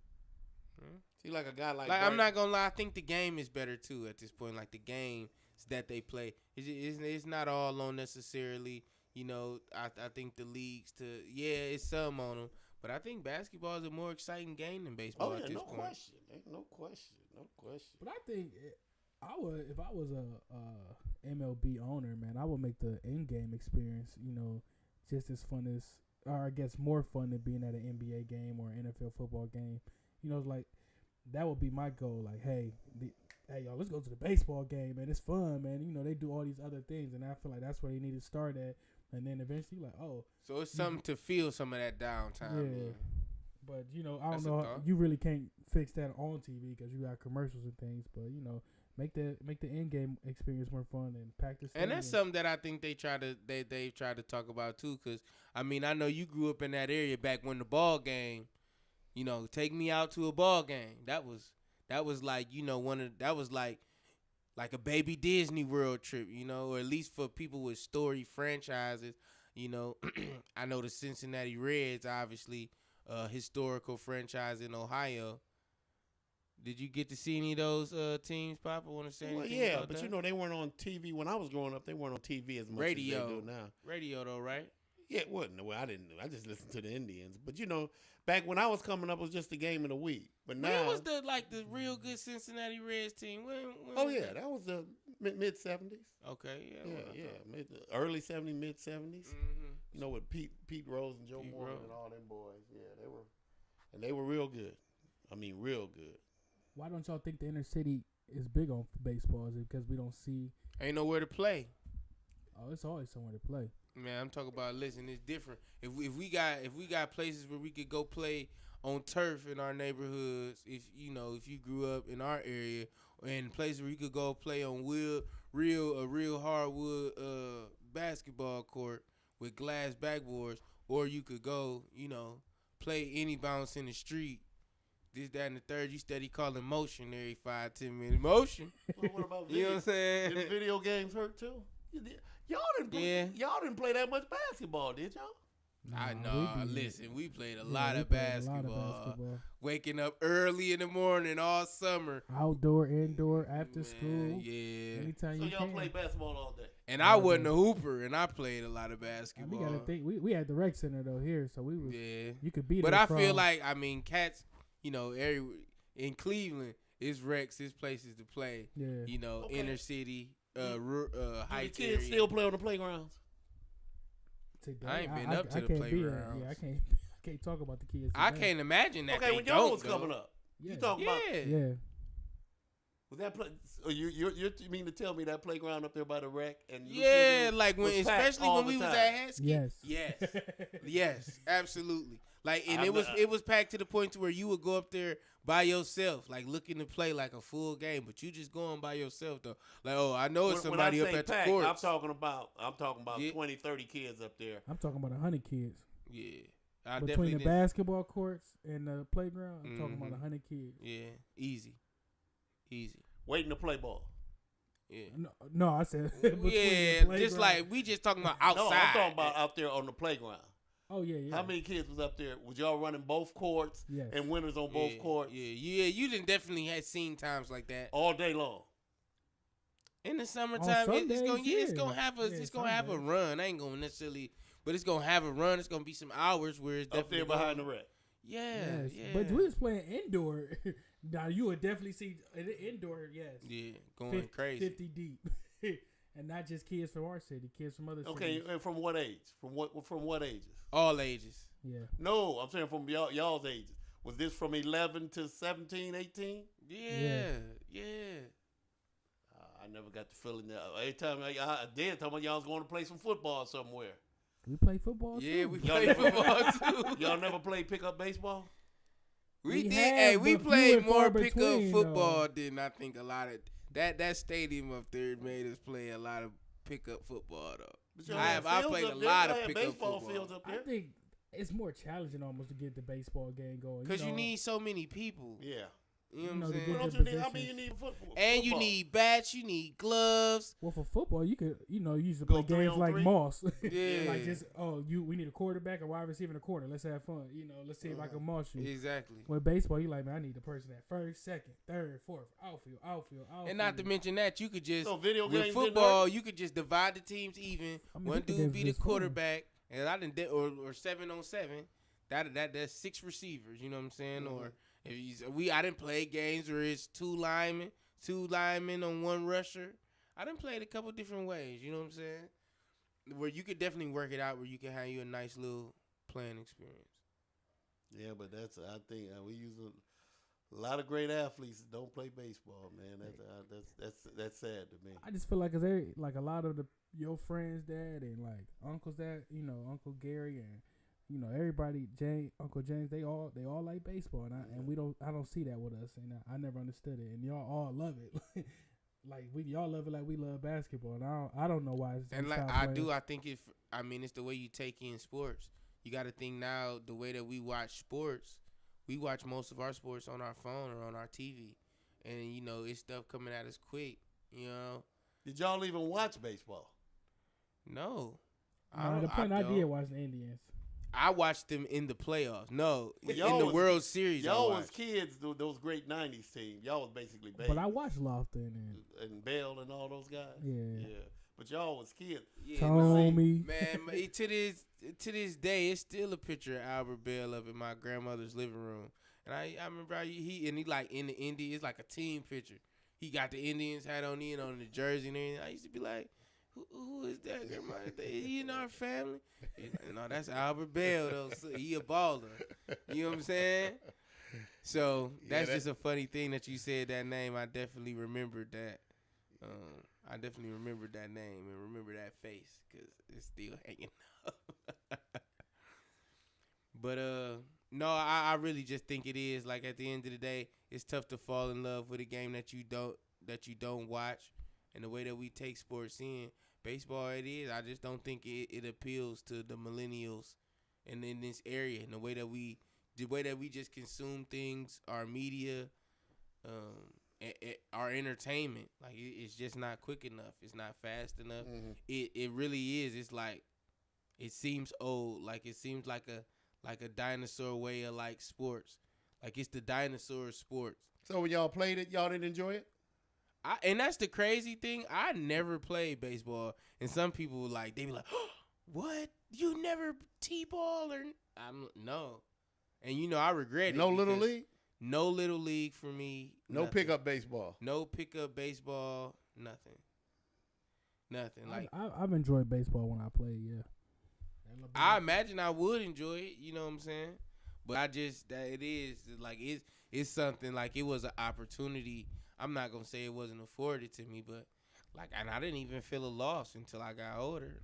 See, like a guy like I'm not gonna lie. I think the game is better too at this point. Like the game that they play, it's not all on necessarily. I think the leagues it's some on them. But I think basketball is a more exciting game than baseball at this point. Question. Ain't no question. But I think if I was a MLB owner, man, I would make the in-game experience, just as fun as, or I guess more fun than being at an NBA game or an NFL football game. You know, like that would be my goal. Like, hey, y'all, let's go to the baseball game, man. It's fun, man. You know, they do all these other things, and I feel like that's where they need to start at, and then eventually, like, oh, so it's something to feel some of that downtime. Yeah. But you know, I don't That's a know. thought. You really can't fix that on TV because you got commercials and things. But you know, make the in game experience more fun and pack the. And that's something that I think they try to talk about too. Cause I mean, I know you grew up in that area back when the ball game. You know, take me out to a ball game. That was like, you know, that was like a baby Disney World trip. You know, or at least for people with story franchises. You know, I know the Cincinnati Reds, obviously, historical franchise in Ohio. Did you get to see any of those teams, Papa? Want to say anything? Well, yeah, about but that? you know they weren't on TV when I was growing up. They weren't on TV as much as they do now. Radio though, right? Yeah, it wasn't. Well, I didn't. I just listened to the Indians. But you know, back when I was coming up, it was just a game of the week. But now, When was the real good Cincinnati Reds team? When oh was yeah, that was the mid '70s. Okay, Early '70s, mid '70s. Mm-hmm. You know, with Pete Rose and Joe Pete Morgan Rose. and all them boys. Yeah, they were real good. I mean, real good. Why don't y'all think the inner city is big on baseball? Is it because we don't see? Ain't nowhere to play. Oh, it's always somewhere to play. Man, I'm talking about. Listen, it's different. If we got places where we could go play on turf in our neighborhoods, if you grew up in our area, and places where you could go play on real hardwood basketball court with glass backboards, or you could go, play any bounce in the street. This, that, and the third. You steady calling motion every 5-10 minutes. Motion. Well, what about You know what I'm saying? Did video games hurt too? Y'all didn't play that much basketball, did y'all? I Nah, know. we did. Listen, we played a Yeah, lot we of played a basketball. lot of basketball. Waking up early in the morning all summer. Outdoor, indoor, after Man, school. Yeah. Anytime So you y'all can. played basketball all day. And I wasn't a hooper, and I played a lot of And basketball. we gotta think. We had the rec center though here, so we was. Yeah. You could beat. But I feel like, cats, in Cleveland, it's recs, it's places to play. Yeah. Okay. Inner city, Do high the kids still play on the playgrounds? Today, I ain't been up to the can't be there. playgrounds. Yeah, I can't talk about the kids. I today. can't imagine that. Okay, they when y'all don't was go. coming up, Yeah. you talking about Yeah. was that play? So you mean to tell me that playground up there by the rec and Yeah, like when, was packed especially all when the we was time? at Heskey. Yes. Yes. Yes, absolutely. Like, and I'm it was packed to the point to where you would go up there by yourself, like looking to play like a full game, but you just going by yourself though. Like, oh, I know it's somebody when I up say at packed, the courts. I'm talking about Yeah. 20, 30 kids up there. I'm talking about 100 kids Yeah, I between definitely the didn't- basketball courts and the playground. I'm talking about Mhm. 100 kids. Yeah, easy. Waiting to play ball. Yeah. No, I said between the Yeah, just playground. like we just talking about outside. No, I'm talking about out there on the playground. Oh yeah. How many kids was up there? Was y'all running both courts Yes. and winners on both courts You didn't definitely had seen times like that. all day long? In the summertime, it's gonna Sundays, it's gonna have a yeah, it's gonna have a Sundays. run. I ain't gonna necessarily, but it's gonna have a run. It's gonna be some hours where it's Up definitely there behind the gonna- rec. Yeah, Yes. yeah. But we was playing indoor. Now you would definitely see indoor. Yes. Yeah, going 50, crazy. 50 deep, and not just kids from our city, kids from other Okay, cities. and from what age? From what ages? All ages. Yeah. No, I'm saying from y'all's ages. Was this from 11 to 17, 18? Yeah. I never got the feeling that. Every time I did, talking about y'all was going to play some football somewhere. We play football. Yeah, too. we Y'all played never- football too. Y'all never played pickup baseball? We We did. have, Hey, we but few played and more far pickup between, football than I think a lot of that stadium up there made us play a lot of pickup football though. But y'all I had have- I fields played up a there. lot Y'all of had pickup baseball football. fields up I there. think it's more challenging almost to get the baseball game going. Because you know, need so many people. Yeah. You know You know, what to I'm get What saying? else you need? I mean, positions. you need football. And you football. need bats, you need gloves. Well, for football, you could, you used to Go play games like 3-on-3? Moss. Yeah. Like just, we need a quarterback and wide receiver in a corner. Let's have fun. Let's see if I can moss you. Exactly. With baseball, you like, man, I need the person at first, second, third, fourth, outfield. And not to mention that, you could just So video with games didn't football, hurt? you could just divide the teams even. I mean, One video dude games be the is fun. quarterback, and I didn't or 7-on-7. That's 6 receivers. You know what I'm saying? Mhm. Or if I didn't play games where it's two linemen on one rusher. I didn't play it a couple different ways. You know what I'm saying? where you could definitely work it out where you can have you a nice little playing experience. Yeah, but I think we use a lot of great athletes that don't play baseball, man. That's sad to me. I just feel like like a lot of your friends' dad and like uncles dad, Uncle Gary and everybody, Uncle James, they all like baseball, and I don't see that with us, and I never understood it, and y'all all love it. Like y'all love it like we love basketball, and I don't know why. And like I do, I think it's the way you take in sports. You got to think now the way that we watch sports. We watch most of our sports on our phone or on our TV, and it's stuff coming at us quick. Did y'all even watch baseball? No. The point I did watch the Indians. I watched them in the playoffs. No, in the World Series. Y'all was kids, those great '90s teams. Y'all was basically babies. But I watched Lofton and Bell and all those guys. Yeah. But y'all was kids. Yeah, Tommy. Man, to this day, it's still a picture of Albert Bell up in my grandmother's living room. And I remember he like in the Indians, it's like a team picture. He got the Indians hat on the jersey and everything. I used to be like, who is that, grandma? He in our family? No, that's Albert Bell, though. So he a baller. You know what I'm saying? So that's just a funny thing that you said that name. I definitely remembered that. I definitely remembered that name and remember that face because it's still hanging up. But no, I really just think it is. Like at the end of the day, it's tough to fall in love with a game that you don't watch, and the way that we take sports in. Baseball, it is. I just don't think it appeals to the millennials, and in this area, and the way that we just consume things, our media, our entertainment. Like it's just not quick enough. It's not fast enough. Mm-hmm. It really is. It's like it seems old. Like it seems like a dinosaur way of like sports. Like it's the dinosaur sports. So when y'all played it, y'all didn't enjoy it? And that's the crazy thing. I never played baseball, and some people they be like, oh, "What? You never t-ball or?" No, and I regret it. No little league. No little league for me. No nothing. Pickup baseball. No pickup baseball. Nothing. I've enjoyed baseball when I played. Yeah. I imagine I would enjoy it. You know what I'm saying? But it's something like it was an opportunity. I'm not gonna say it wasn't afforded to me, but and I didn't even feel a loss until I got older.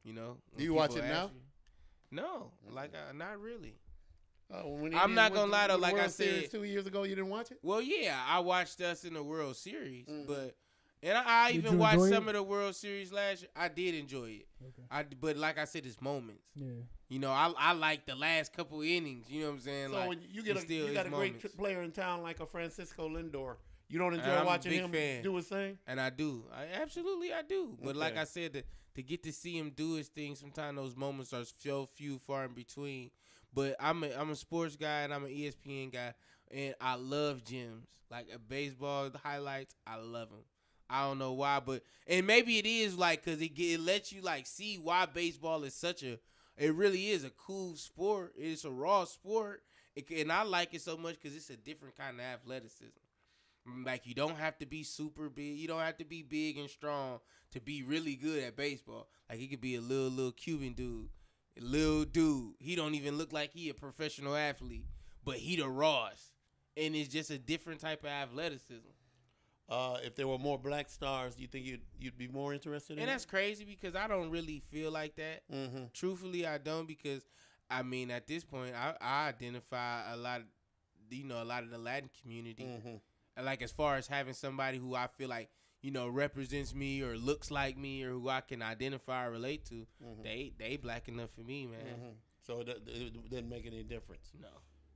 Do you watch it now? No, not really. I'm not gonna lie though. Like I said, 2 years ago, you didn't watch it. Well, yeah, I watched us in the World Series, but I even watched some of the World Series last year. I did enjoy it. Okay. But like I said, it's moments. Yeah. I like the last couple innings. You know what I'm saying? So when you got a great player in town like a Francisco Lindor, you don't enjoy watching him do his thing? And I do. I do. But like I said, to get to see him do his thing, sometimes those moments are so few, far in between. But I'm a sports guy and I'm an ESPN guy, and I love gyms. Like baseball highlights, I love them. I don't know why, and maybe it is because it lets you see why baseball is it really is a cool sport. It's a raw sport, and I like it so much because it's a different kind of athleticism. Like you don't have to be super big, you don't have to be big and strong to be really good at baseball. Like it could be a little Cuban dude, He don't even look like he a professional athlete, but he the rawest, and it's just a different type of athleticism. If there were more black stars, do you think you'd be more interested in it? And that's crazy because I don't really feel like that. Mm-hmm. Truthfully, I don't because, at this point, I identify a lot of the Latin community. Mm-hmm. Like as far as having somebody who I feel like, represents me or looks like me or who I can identify or relate to, mm-hmm. they black enough for me, man. Mm-hmm. So it didn't make any difference? No.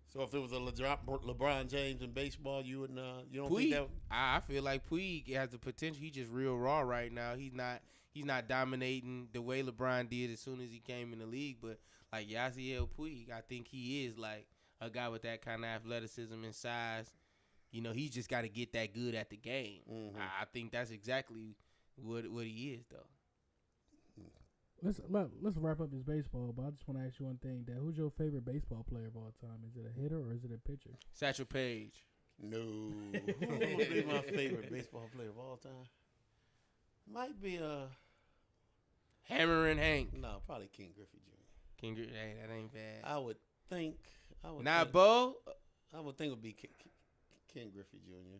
So if there was a LeBron James in baseball, you don't Puig, think that? I feel like Puig has the potential. He's just real raw right now. He's not dominating the way LeBron did as soon as he came in the league. But Yasiel Puig, I think he is like a guy with that kind of athleticism and size. He's just got to get that good at the game. Mm-hmm. I think that's exactly what he is, though. Let's wrap up this baseball, but I just want to ask you one thing. Dad, who's your favorite baseball player of all time? Is it a hitter or is it a pitcher? Satchel Paige. No. Who would be my favorite baseball player of all time? Might be Hammering Hank. No, probably King Griffey Jr. King Griffey, hey, that ain't bad. I would think. Bo? I would think it would be King Griffey Jr.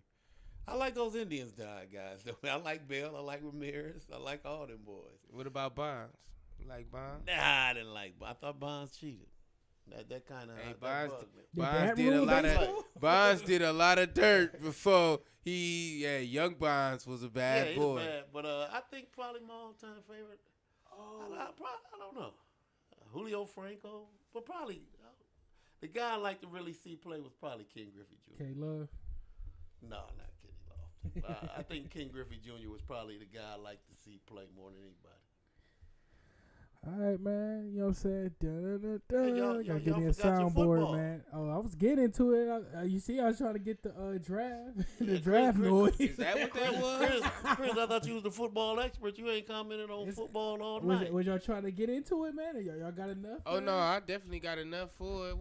I like those Indians guys. I like Bell. I like Ramirez. I like all them boys. What about Bonds? You like Bonds? Nah, I didn't like. I thought Bonds cheated. That kind of. Hey, Bonds did a lot of dirt before young Bonds was a bad boy. Bad, but I think probably my all-time favorite. I don't know, Julio Franco, but probably the guy I like to really see play was probably King Griffey Jr. K-Love. No, not Kenny Love. I think King Griffey Jr. was probably the guy I like to see play more than anybody. All right, man. You know what I'm saying? Y'all Gotta give me a soundboard, man. Oh, I was getting into it. You see, I was trying to get the draft, the draft noise. Is that what that was? Chris, I thought you was the football expert. You ain't commented on football all night. Was y'all trying to get into it, man? Y'all got enough? Oh, man? No, I definitely got enough for it.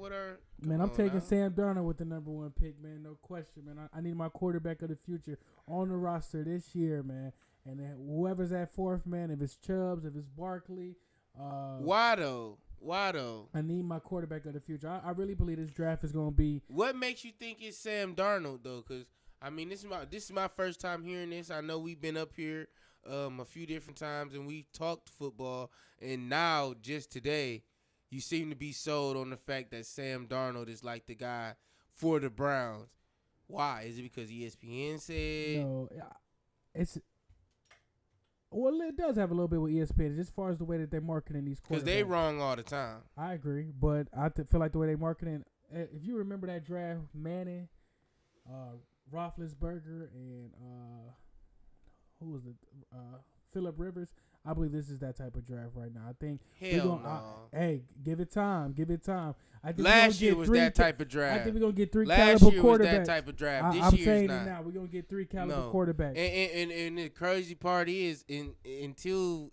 I'm taking Sam Darnold with the number 1 pick, man. No question, man. I need my quarterback of the future on the roster this year, man. And then whoever's at 4th, man, if it's Chubbs, if it's Barkley. Why though? I need my quarterback of the future. I really believe this draft is going to be. What makes you think it's Sam Darnold though? Because I mean, this is my first time hearing this. I know we've been up here a few different times and we talked football, and now just today, you seem to be sold on the fact that Sam Darnold is like the guy for the Browns. Why? Is it because ESPN said? No, it's. Well, it does have a little bit with ESPN, just as far as the way that they're marketing these quarterbacks. Because they wrong all the time. I agree, but I feel like the way they're marketing. If you remember that draft, Manning, Roethlisberger, and who was it? Phillip Rivers. I believe this is that type of draft right now. I think hey, give it time. I think last year was that type of draft. I think we're gonna get 3 last caliber year quarterbacks. Was that type of draft. This I'm year's saying not. it now. We're gonna get 3 caliber quarterbacks. And the crazy part is, until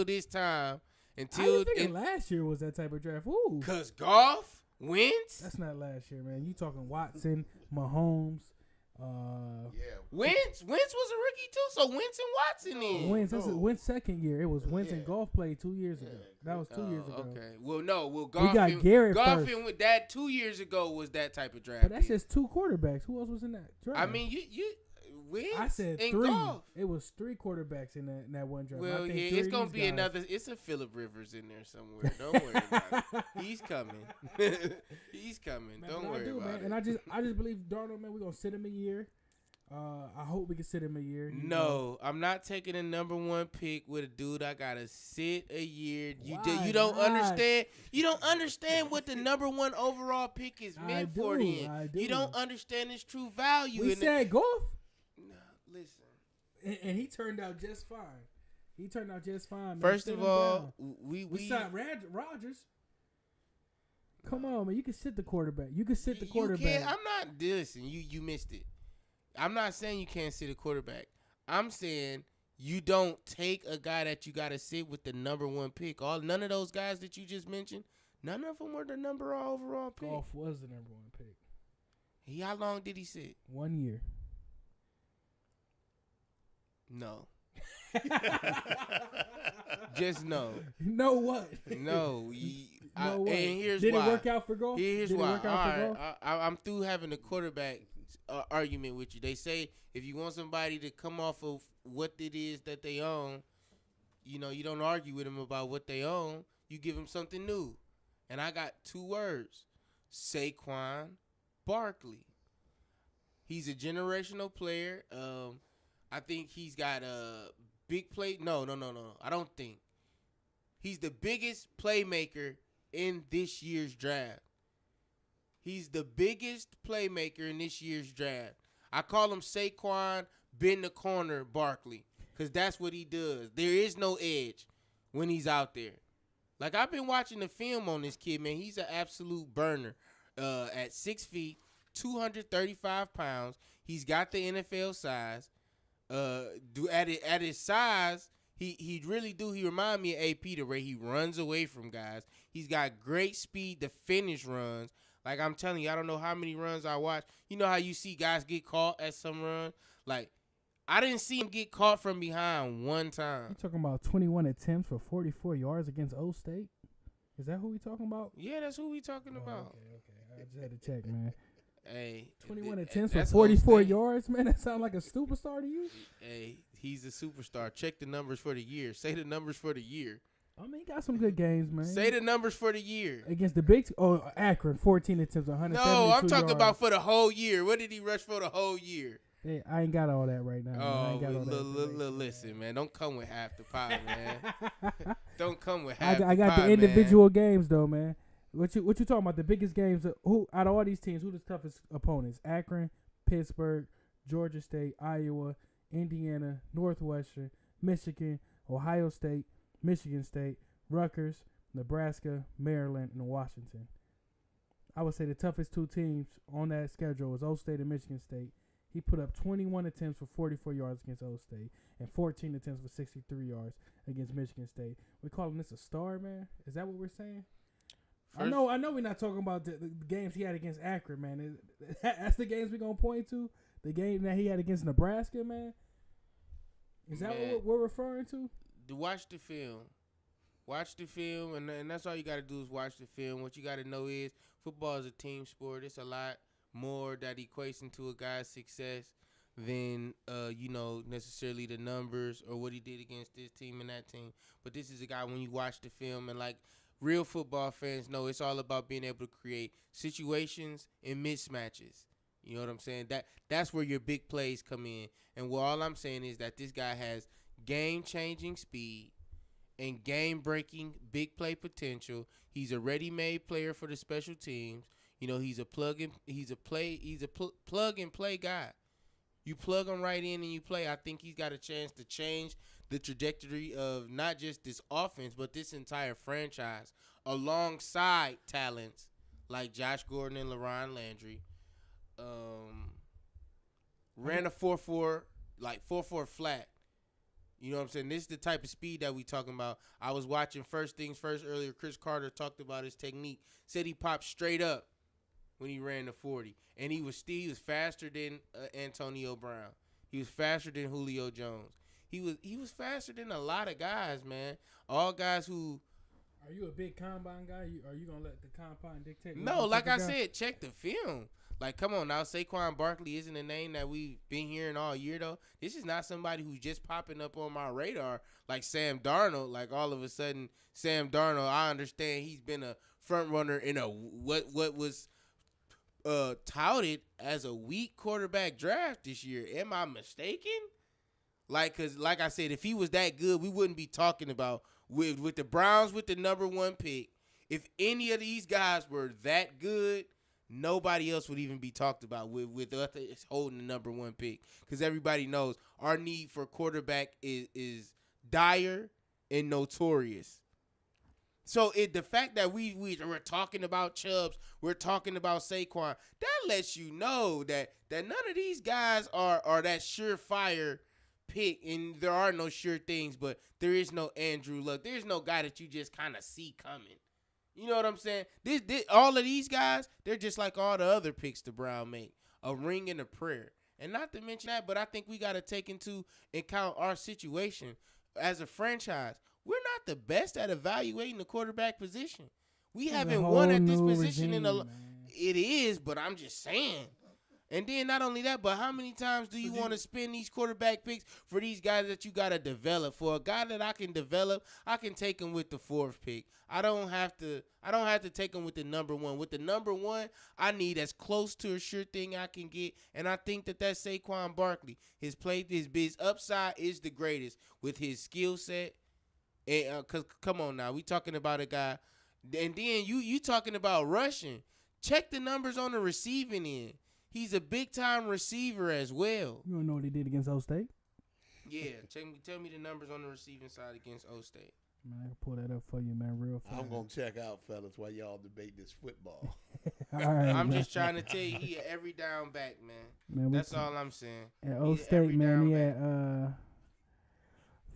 this time, last year was that type of draft. Ooh, cause Goff, Wentz. That's not last year, man. You talking Watson, Mahomes. Wentz was a rookie too, so Wentz and Watson in. That's Wentz second year. It was Wentz and Goff played 2 years ago. That was 2 years ago. Okay. Well, Goff. We got Garrett first. Goff with that 2 years ago was that type of draft. But that's just 2 quarterbacks. Who else was in that draft? I mean, you Wentz. I said and 3. Goff. It was 3 quarterbacks in that one draft. Well, yeah, it's gonna be another. It's a Phillip Rivers in there somewhere. Don't worry about it. He's coming. He's coming. Man, Don't worry about it. And I just believe Darnold, man. We're gonna sit him a year. I hope we can sit him a year. No, I'm not taking a number 1 pick with a dude I gotta sit a year. You don't understand. You don't understand what the number 1 overall pick is meant for. Then you don't understand its true value. We said Goff. No, listen. And he turned out just fine. Man. First of all, we signed Rodgers. Come on, man. You can sit the quarterback. I'm not. Listen, you missed it. I'm not saying you can't sit a quarterback. I'm saying you don't take a guy that you got to sit with the number 1 pick. None of those guys that you just mentioned, none of them were the number overall pick. Goff was the number 1 pick. How long did he sit? 1 year. No. Just no. No what? No. No what? And here's why. Did why. It work out for Goff? Here's why. All right. I'm through having a quarterback argument with you. They say if you want somebody to come off of what it is that they own, you don't argue with them about what they own. You give them something new. And I got 2 words: Saquon Barkley. He's a generational player. I think he's got a big play. No. I don't think. He's the biggest playmaker in this year's draft. He's the biggest playmaker in this year's draft. I call him Saquon bend the corner Barkley, because that's what he does. There is no edge when he's out there. Like, I've been watching the film on this kid, man. He's an absolute burner. At 6 feet, 235 pounds. He's got the NFL size. At his size, he really do. He remind me of AP, the way he runs away from guys. He's got great speed to finish runs. Like, I'm telling you, I don't know how many runs I watch. You know how you see guys get caught at some run? Like, I didn't see him get caught from behind one time. You talking about 21 attempts for 44 yards against Old State? Is that who we talking about? Yeah, that's who we talking about. Okay. I just had to check, man. Hey, 21 attempts for 44 yards, man. That sound like a superstar to you? Hey, he's a superstar. Check the numbers for the year. Say the numbers for the year. I mean, he got some good games, man. Say the numbers for the year. Against the big Akron, 14 attempts, 172 No, I'm talking yards. about for the whole year. What did he rush for the whole year? Hey, I ain't got all that right now. Oh, listen, man. Don't come with half the pie, man. Don't come with half I got the the individual games, though, man. What you talking about? The biggest games, who out of all these teams, who the toughest opponents? Akron, Pittsburgh, Georgia State, Iowa, Indiana, Northwestern, Michigan, Ohio State, Michigan State, Rutgers, Nebraska, Maryland, and Washington. I would say the toughest two teams on that schedule was Old State and Michigan State. He put up 21 attempts for 44 yards against Old State and 14 attempts for 63 yards against Michigan State. We calling this a star, man? Is that what we're saying? I know we're not talking about the games he had against Akron, man. That's the games we're going to point to? The game that he had against Nebraska, man? Is that what we're referring to? Watch the film. Watch the film, and that's all you got to do is watch the film. What you got to know is football is a team sport. It's a lot more that equates into a guy's success than, necessarily the numbers or what he did against this team and that team. But this is a guy, when you watch the film, and like real football fans know, it's all about being able to create situations and mismatches. You know what I'm saying? That's where your big plays come in. And all I'm saying is that this guy has game-changing speed and game-breaking big play potential. He's a ready-made player for the special teams. You know, he's a plug and play guy. You plug him right in and you play. I think he's got a chance to change the trajectory of not just this offense, but this entire franchise, alongside talents like Josh Gordon and LaRon Landry. Ran a 4.4, like 4.4 flat. You know what I'm saying? This is the type of speed that we talking about. I was watching First Things First earlier. Chris Carter talked about his technique. Said he popped straight up when he ran the 40. And he was faster than Antonio Brown. He was faster than Julio Jones. He was faster than a lot of guys, man. All guys who... Are you a big combine guy? Are you going to let the combine dictate? No, like I said, check the film. Like, come on now. Saquon Barkley isn't a name that we've been hearing all year, though. This is not somebody who's just popping up on my radar like Sam Darnold. Like, all of a sudden, Sam Darnold, I understand he's been a front runner in a what was touted as a weak quarterback draft this year. Am I mistaken? Like, because, like I said, if he was that good, we wouldn't be talking about with the Browns with the number one pick. If any of these guys were that good, nobody else would even be talked about with us holding the number one pick, because everybody knows our need for quarterback is dire and notorious. So the fact that we're talking about Chubbs, we're talking about Saquon, that lets you know that none of these guys are that surefire pick, and there are no sure things, but there is no Andrew Luck. There's no guy that you just kind of see coming. You know what I'm saying? This all of these guys, they're just like all the other picks the Brown make. A ring and a prayer. And not to mention that, but I think we got to take into account our situation as a franchise. We're not the best at evaluating the quarterback position. We haven't won at this position It is, but I'm just saying. And then not only that, but how many times do you want to spend these quarterback picks for these guys that you got to develop? For a guy that I can develop, I can take him with the fourth pick. I don't have to take him with the number one. With the number one, I need as close to a sure thing I can get, and I think that's Saquon Barkley. His upside is the greatest with his skill set. And cause come on now, we talking about a guy, and then you talking about rushing. Check the numbers on the receiving end. He's a big-time receiver as well. You don't know what he did against O State? Yeah. Tell me the numbers on the receiving side against O State. Man, I can pull that up for you, man, real fast. I'm going to check out, fellas, while y'all debate this football. All right, I'm man. just trying to tell you, he had every down back, man. That's all I'm saying. At O State, man, he had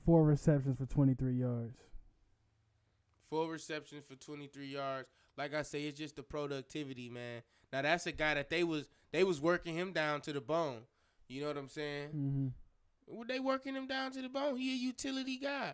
4 receptions for 23 yards. 4 receptions for 23 yards. Like I say, it's just the productivity, man. Now, that's a guy that they was working him down to the bone. You know what I'm saying? Mm-hmm. They working him down to the bone. He a utility guy.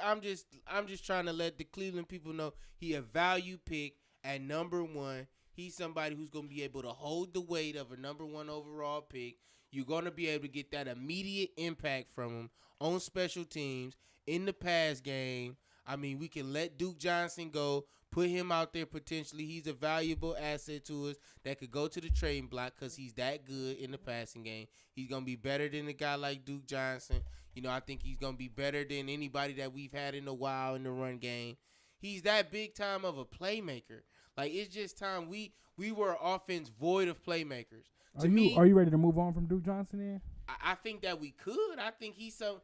I'm just trying to let the Cleveland people know he a value pick at number one. He's somebody who's gonna be able to hold the weight of a number one overall pick. You're gonna be able to get that immediate impact from him on special teams in the pass game. I mean, we can let Duke Johnson go, put him out there potentially. He's a valuable asset to us that could go to the trading block because he's that good in the passing game. He's going to be better than a guy like Duke Johnson. I think he's going to be better than anybody that we've had in a while in the run game. He's that big time of a playmaker. Like, it's just time. We were an offense void of playmakers. Are you ready to move on from Duke Johnson then? I think that we could. I think he's a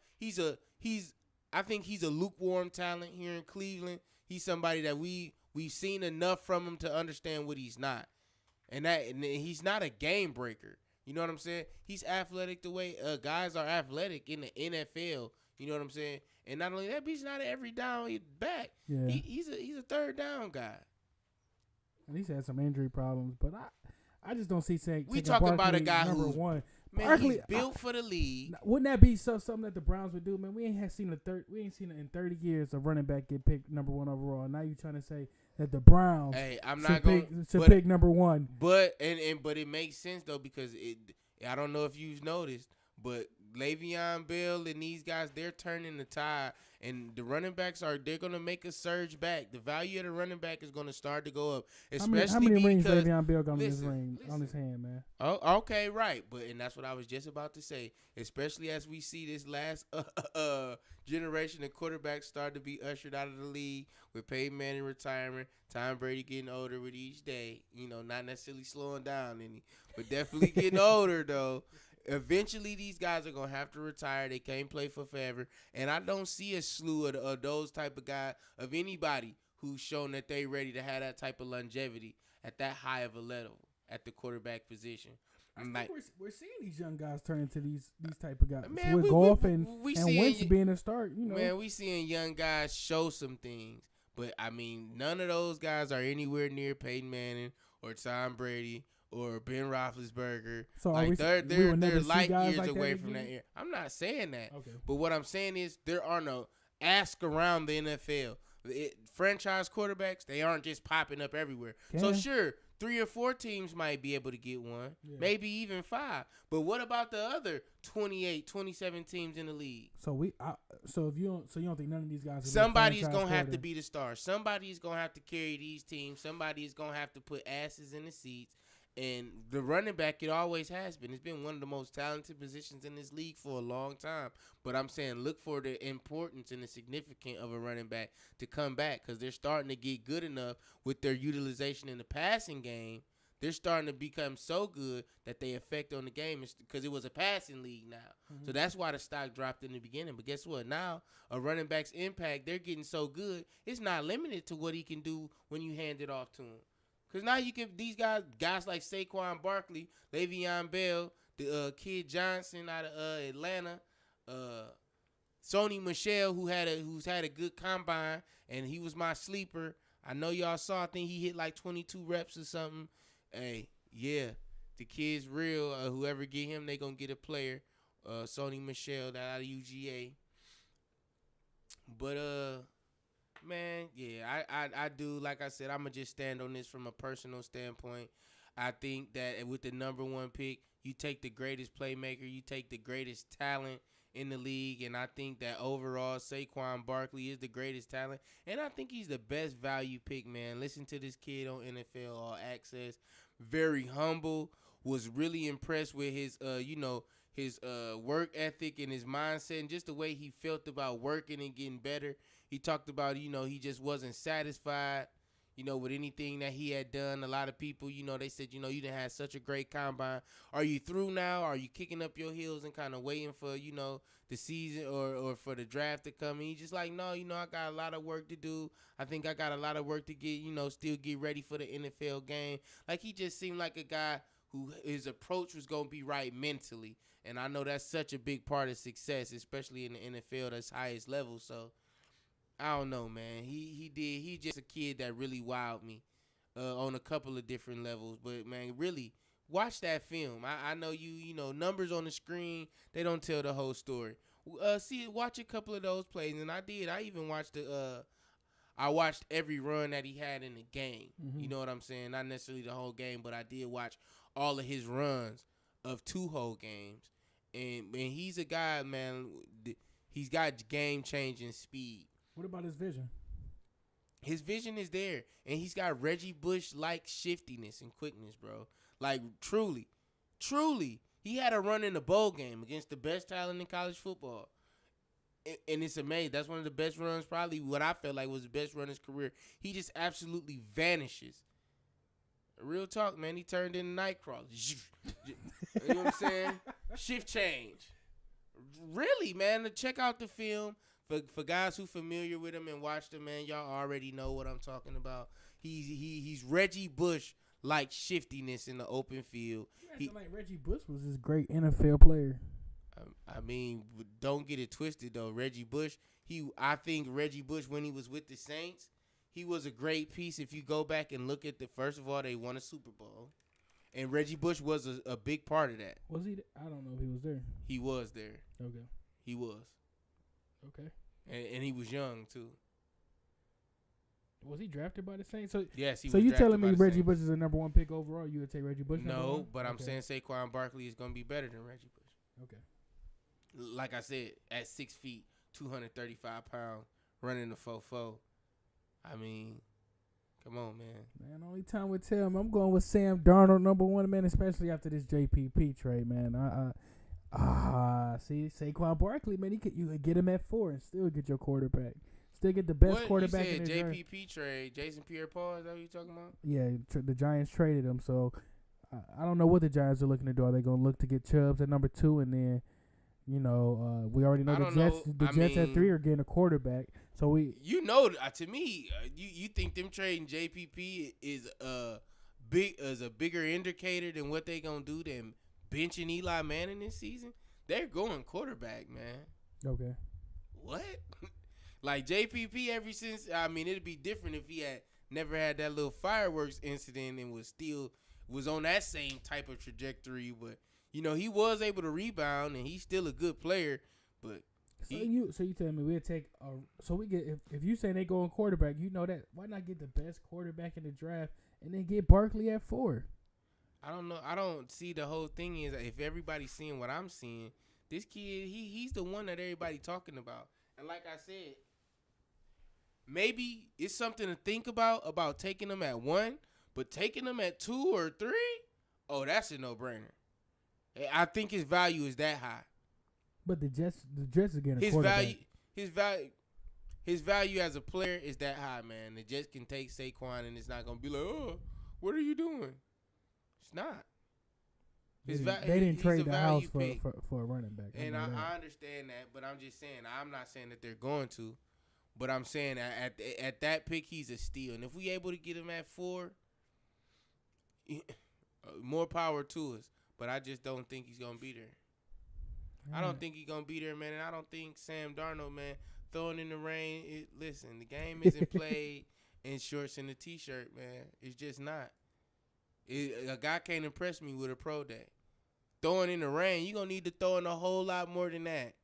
lukewarm talent here in Cleveland. He's somebody that we've seen enough from him to understand what he's not. And he's not a game breaker. You know what I'm saying? He's athletic the way guys are athletic in the NFL. You know what I'm saying? And not only that, but he's not an every down back. Yeah. He's a third down guy. And he's had some injury problems, but I just don't see saying we talking about a guy number who's one. Man, Barkley, he's built for the league. Wouldn't that be something that the Browns would do, man? We ain't seen it in 30 years a running back get picked number one overall. Now you trying to say that the Browns should pick number one? But it makes sense though because I don't know if you've noticed, but Le'Veon Bell and these guys, they're turning the tide, and the running backs they're gonna make a surge back. The value of the running back is gonna start to go up, especially how many rings because Le'Veon Bell got on his hand, man? Oh, okay, right. And that's what I was just about to say. Especially as we see this last generation of quarterbacks start to be ushered out of the league with Peyton Manning retiring, Tom Brady getting older with each day. Not necessarily slowing down any, but definitely getting older though. Eventually, these guys are going to have to retire. They can't play for forever. And I don't see a slew of those type of guys, of anybody who's shown that they ready to have that type of longevity at that high of a level at the quarterback position. We're seeing these young guys turn into these type of guys. Man, with Goff and Wentz being a start. Man, we seeing young guys show some things. But, I mean, none of those guys are anywhere near Peyton Manning or Tom Brady or Ben Roethlisberger. So like they're light years like away from that era. I'm not saying that. Okay. But what I'm saying is there are no ask around the NFL. Franchise quarterbacks, they aren't just popping up everywhere. So sure, 3 or 4 teams might be able to get one, maybe even 5. But what about the other 28, 27 teams in the league? So you don't think none of these guys? Somebody's gonna have to be the star. Somebody's gonna have to carry these teams. Somebody's gonna have to put asses in the seats. And the running back, it always has been. It's been one of the most talented positions in this league for a long time. But I'm saying look for the importance and the significance of a running back to come back because they're starting to get good enough with their utilization in the passing game. They're starting to become so good that they affect on the game because it was a passing league now. Mm-hmm. So that's why the stock dropped in the beginning. But guess what? Now a running back's impact, they're getting so good, it's not limited to what he can do when you hand it off to him. Because now you can these guys like Saquon Barkley, Le'Veon Bell, the Kid Johnson out of Atlanta, Sony Michel who's had a good combine, and he was my sleeper. I know y'all saw. I think he hit like 22 reps or something. Hey, yeah, the kid's real. Whoever get him, they gonna get a player. Sony Michel, that out of UGA. But man, yeah, I do. Like I said, I'm going to just stand on this from a personal standpoint. I think that with the number one pick, you take the greatest playmaker, you take the greatest talent in the league, and I think that overall Saquon Barkley is the greatest talent, and I think he's the best value pick, man. Listen to this kid on NFL All Access. Very humble, was really impressed with his, his work ethic and his mindset and just the way he felt about working and getting better. He talked about, he just wasn't satisfied, with anything that he had done. A lot of people, they said, you done had such a great combine. Are you through now? Are you kicking up your heels and kind of waiting for, the season or for the draft to come? And he's just like, no, I got a lot of work to do. I think I got a lot of work to get, still get ready for the NFL game. Like, he just seemed like a guy who his approach was going to be right mentally. And I know that's such a big part of success, especially in the NFL, that's highest level. So, I don't know, man. He's just a kid that really wowed me on a couple of different levels. But, man, really, watch that film. I know you know numbers on the screen, they don't tell the whole story. Watch a couple of those plays, and I did. I even watched I watched every run that he had in the game. Mm-hmm. You know what I'm saying? Not necessarily the whole game, but I did watch all of his runs of 2 whole games. And he's a guy, man. He's got game-changing speed. What about his vision? His vision is there, and he's got Reggie Bush-like shiftiness and quickness, bro. Like, truly. He had a run in the bowl game against the best talent in college football. And it's amazing. That's one of the best runs, probably what I felt like was the best run in his career. He just absolutely vanishes. Real talk, man. He turned into Nightcrawler. You know what I'm saying? Shift change. Really, man. Check out the film. For guys who familiar with him and watched him, man, y'all already know what I'm talking about. He's Reggie Bush like shiftiness in the open field. Like Reggie Bush was this great NFL player. I mean, don't get it twisted though. Reggie Bush, I think Reggie Bush when he was with the Saints, he was a great piece. If you go back and look at first of all, they won a Super Bowl, and Reggie Bush was a big part of that. Was he? I don't know if he was there. He was there. Okay. He was. Okay. And he was young too. Was he drafted by the Saints? So yes, he was. So you telling me Reggie Saints. Bush is a number 1 pick overall? You would take Reggie Bush? No, but I'm saying Saquon Barkley is going to be better than Reggie Bush. Okay. Like I said, at 6 feet, 235 pounds, running the 4.4. I mean, come on, man. Man, only time would tell me. I'm going with Sam Darnold, number 1, man, especially after this JPP trade, man. See, Saquon Barkley, man, you could get him at 4 and still get your quarterback. Still get the best quarterback in the draft. JPP trade, Jason Pierre-Paul, is that what you talking about? Yeah, the Giants traded him, so I don't know what the Giants are looking to do. Are they going to look to get Chubbs at number 2 and then, we already know the Jets at 3 are getting a quarterback. So to me, you think them trading JPP is a bigger indicator than what they going to do than benching Eli Manning this season? They're going quarterback, man. Okay. What? Like JPP ever since, it'd be different if he had never had that little fireworks incident and was on that same type of trajectory. But, he was able to rebound and he's still a good player. But you tell me we'll take if you say they go on quarterback, that why not get the best quarterback in the draft and then get Barkley at 4? I don't know. I don't see the whole thing is if everybody's seeing what I'm seeing, this kid, he's the one that everybody talking about. And like I said, maybe it's something to think about taking him at 1, but taking him at 2 or 3, oh, that's a no-brainer. I think his value is that high. But the Jets are getting a quarterback. His value as a player is that high, man. The Jets can take Saquon and it's not gonna be like, oh, what are you doing? It's not. They didn't trade the house for a running back. And I understand that, but I'm just saying, I'm not saying that they're going to, but I'm saying at that pick, he's a steal. And if we able to get him at 4, more power to us. But I just don't think he's going to be there. I don't think he's going to be there, man. And I don't think Sam Darnold, man, throwing in the rain. Listen, the game isn't played in shorts and a T-shirt, man. It's just not. A guy can't impress me with a pro day. Throwing in the rain, you're going to need to throw in a whole lot more than that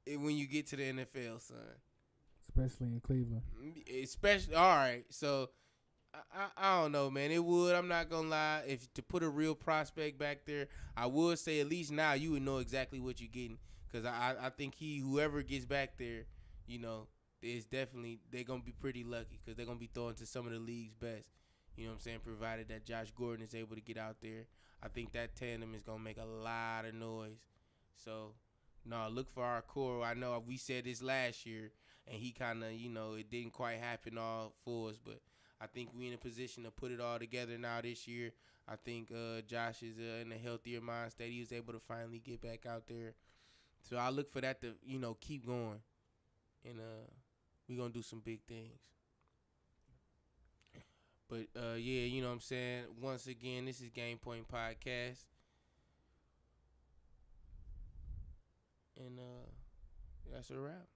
when you get to the NFL, son. Especially in Cleveland. All right. So, I don't know, man. It would. I'm not going to lie. If to put a real prospect back there, I would say at least now you would know exactly what you're getting. Because I think whoever gets back there, is definitely, they're going to be pretty lucky because they're going to be throwing to some of the league's best. You know what I'm saying? Provided that Josh Gordon is able to get out there. I think that tandem is going to make a lot of noise. So, no, look for our core. I know we said this last year, and he kind of, it didn't quite happen all for us. But I think we're in a position to put it all together now this year. I think Josh is in a healthier mind state. He was able to finally get back out there. So I look for that to, keep going. And we're going to do some big things. But, yeah, you know what I'm saying? Once again, this is Gamepoint Podcast. And that's a wrap.